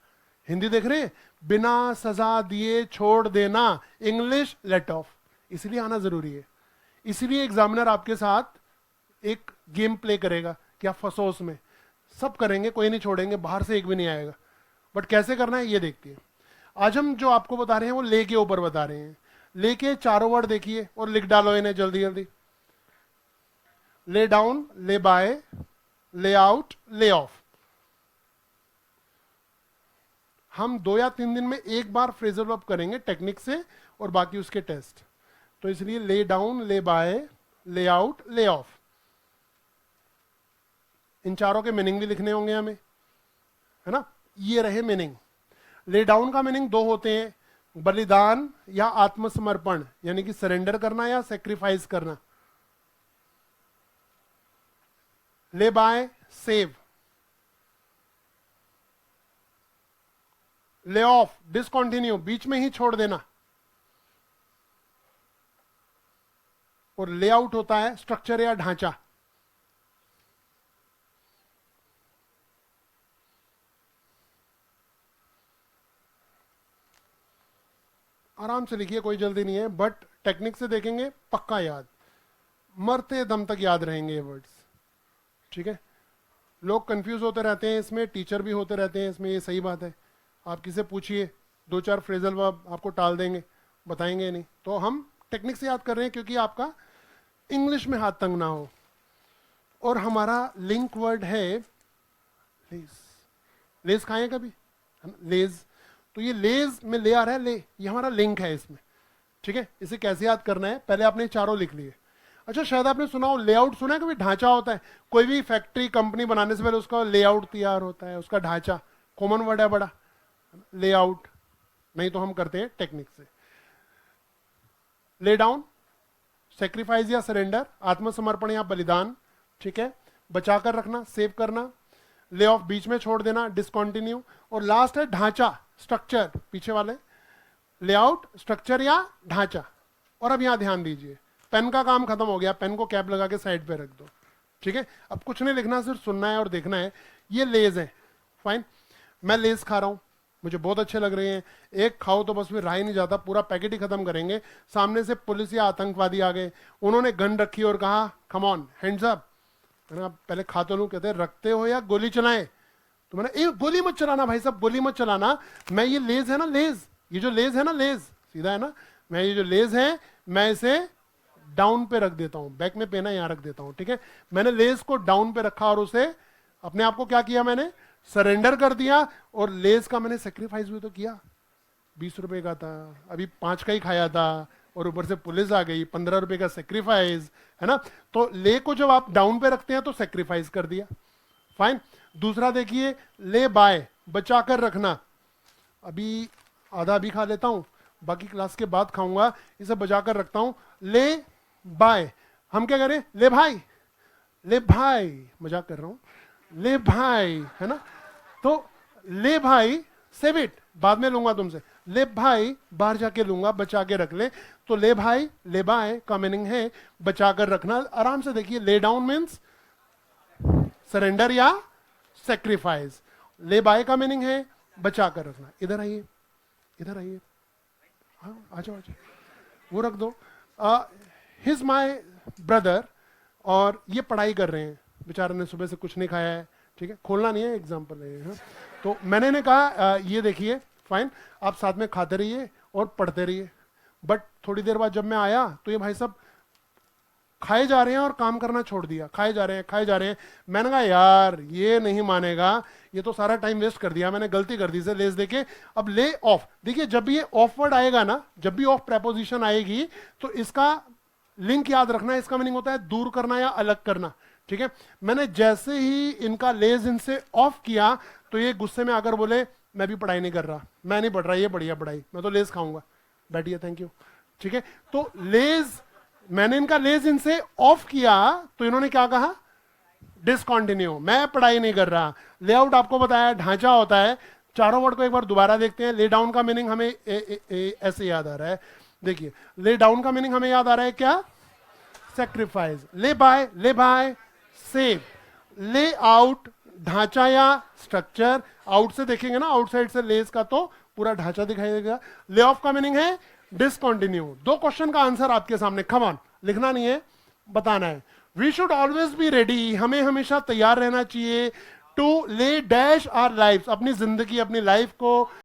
हिंदी देख रहे हैं, बिना सजा दिए छोड़ देना, इंग्लिश लेट ऑफ। इसलिए आना जरूरी है, इसलिए एग्जामिनर आपके साथ एक गेम प्ले करेगा कि आप फंसो उसमें, सब करेंगे, कोई नहीं छोड़ेंगे, बाहर से एक भी नहीं आएगा। बट कैसे करना है ये देखते हैं। आज हम जो आपको बता रहे हैं वो ले के ऊपर बता रहे हैं। ले के चारों वर्ड देखिए और लिख डालो इन्हें जल्दी जल्दी। ले डाउन, ले बाय, ले आउट, ले ऑफ। हम 2 या 3 दिन में एक बार फ्रेजल वर्ब करेंगे टेक्निक से, और बाकी उसके टेस्ट। तो इसलिए ले डाउन, ले बाय, ले आउट, ले ऑफ, इन चारों के मीनिंग भी लिखने होंगे हमें, है ना। ये रहे मीनिंग। ले डाउन का मीनिंग 2 होते हैं, बलिदान या आत्मसमर्पण, यानी कि सरेंडर करना या सेक्रीफाइस करना। Lay by, save. Lay off, discontinue, बीच में ही छोड़ देना। और ले आउट होता है स्ट्रक्चर या ढांचा। आराम से लिखिए, कोई जल्दी नहीं है, बट टेक्निक से देखेंगे पक्का याद, मरते दम तक याद रहेंगे ये वर्ड्स, ठीक है। लोग कंफ्यूज होते रहते हैं इसमें, टीचर भी होते रहते हैं इसमें, ये सही बात है। आप किसे पूछिए 2-4 फ्रेजल वर्ब आपको टाल देंगे, बताएंगे नहीं। तो हम टेक्निक से याद कर रहे हैं क्योंकि आपका इंग्लिश में हाथ तंग ना हो। और हमारा लिंक वर्ड है लेज। लेज खाएं कभी? लेज, तो ये लेज में ले आ रहा है, ले, ये हमारा लिंक है इसमें, ठीक है। इसे कैसे याद करना है, पहले आपने चारों लिख लिए। अच्छा, शायद आपने सुना हो, लेआउट सुना है कभी? ढांचा होता है, कोई भी फैक्ट्री कंपनी बनाने से पहले उसका लेआउट तैयार होता है, उसका ढांचा, कॉमन वर्ड है बड़ा, लेआउट। नहीं तो हम करते हैं टेक्निक से। ले डाउन, सेक्रीफाइस या सरेंडर, आत्मसमर्पण या बलिदान, ठीक है, बचाकर रखना, सेव करना। ले ऑफ, बीच में छोड़ देना, डिसकंटिन्यू। और लास्ट है ढांचा, स्ट्रक्चर, पीछे वाले, लेआउट, स्ट्रक्चर या ढांचा। और अब यहां ध्यान दीजिए, पेन का काम खत्म हो गया, पेन को कैप लगा के साइड पे रख दो, ठीक है। अब कुछ नहीं लिखना, सिर्फ सुनना है और देखना है। ये लेज है, फाइन। मैं लेज खा रहा हूं, मुझे बहुत अच्छे लग रहे हैं, एक खाओ तो बस फिर रहा ही नहीं जाता, पूरा पैकेट ही खत्म करेंगे। सामने से पुलिस या आतंकवादी आ गए, उन्होंने गन रखी और कहा कम ऑन हैंड्स अप। मैंने पहले खा तो लूं, कहते रखते हो या गोली चलाएं? तो मैंने गोली मत चलाना भाई साहब, गोली मत चलाना। मैं ये लेज है ना, लेज, ये जो लेज है ना, लेज सीधा है ना, मैं ये जो लेज है मैं इसे डाउन पे रख देता हूं, बैक में पेना यहां रख देता हूं, ठीक है। मैंने लेज को डाउन पे रखा और उसे अपने आप को क्या किया, मैंने सरेंडर कर दिया। और लेस का मैंने सेक्रीफाइस भी तो किया, 20 रुपए का था, अभी 5 का ही खाया था, और ऊपर से पुलिस आ गई, 15 रुपए का सेक्रीफाइस, है ना। तो ले को जब आप डाउन पे रखते हैं तो सेक्रीफाइस कर दिया, फाइन। दूसरा देखिए, ले बाय, बचा कर रखना। अभी आधा भी खा लेता हूं, बाकी क्लास के बाद खाऊंगा, इसे बचा कर रखता हूं। ले बाय, हम क्या करें, ले भाई, ले भाई, मजाक कर रहा हूं, ले भाई, है ना। तो ले भाई, सेव इट, बाद में लूंगा तुमसे। ले भाई बाहर जाके लूंगा, बचा के रख ले। तो ले भाई, ले बाय का मीनिंग है बचा कर रखना। आराम से देखिए, ले डाउन मीन्स सरेंडर या सेक्रीफाइस, ले बाय का मीनिंग है बचा कर रखना। इधर आइए, इधर आइए, हाँ आ जाओ, आ जाओ, वो रख दो। हिज माई ब्रदर, और ये पढ़ाई कर रहे हैं, बेचारे ने सुबह से कुछ नहीं खाया है, ठीक है, खोलना नहीं है, एग्जाम्पल है, हाँ? तो मैंने ने कहा ये देखिए, फाइन, आप साथ में खाते रहिए और पढ़ते रहिए। बट थोड़ी देर बाद जब मैं आया तो ये भाई साहब खाए जा रहे हैं और काम करना छोड़ दिया, खाए जा रहे हैं, खाए जा रहे हैं। मैंने कहा यार ये नहीं मानेगा, ये तो सारा टाइम वेस्ट कर दिया मैंने, गलती कर दी से लेस देके। अब ले ऑफ, देखिए जब ये ऑफ वर्ड आएगा ना, जब भी ऑफ प्रेपोजिशन आएगी तो इसका लिंक याद रखना, इसका मीनिंग होता है दूर करना या अलग करना, ठीक है। मैंने जैसे ही इनका लेज इनसे ऑफ किया तो ये गुस्से में आकर बोले मैं भी पढ़ाई नहीं कर रहा, मैं नहीं पढ़ रहा, ये बढ़िया पढ़ाई, मैं तो लेज खाऊंगा, बैठिए, थैंक यू, ठीक है। तो लेज, मैंने इनका लेज इनसे ऑफ किया तो इन्होंने क्या कहा, डिसकंटिन्यू, मैं पढ़ाई नहीं कर रहा। लेआउट आपको बताया ढांचा होता है। चारों वर्ड को एक बार दोबारा देखते हैं। ले डाउन का मीनिंग हमें ऐसे याद आ रहा है, देखिए ले डाउन का मीनिंग हमें याद आ रहा है क्या, सेक्रीफाइस। ले बाय सेव। ले आउट, ढांचा या स्ट्रक्चर, आउट से देखेंगे ना, आउटसाइड से लेस का तो पूरा ढांचा दिखाई देगा। ले ऑफ का मीनिंग है डिसकंटिन्यू। 2 क्वेश्चन का आंसर आपके सामने, कम ऑन, लिखना नहीं है, बताना है। We should always be ready, हमें हमेशा तैयार रहना चाहिए टू ले डैश आवर लाइफ, अपनी जिंदगी, अपनी लाइफ को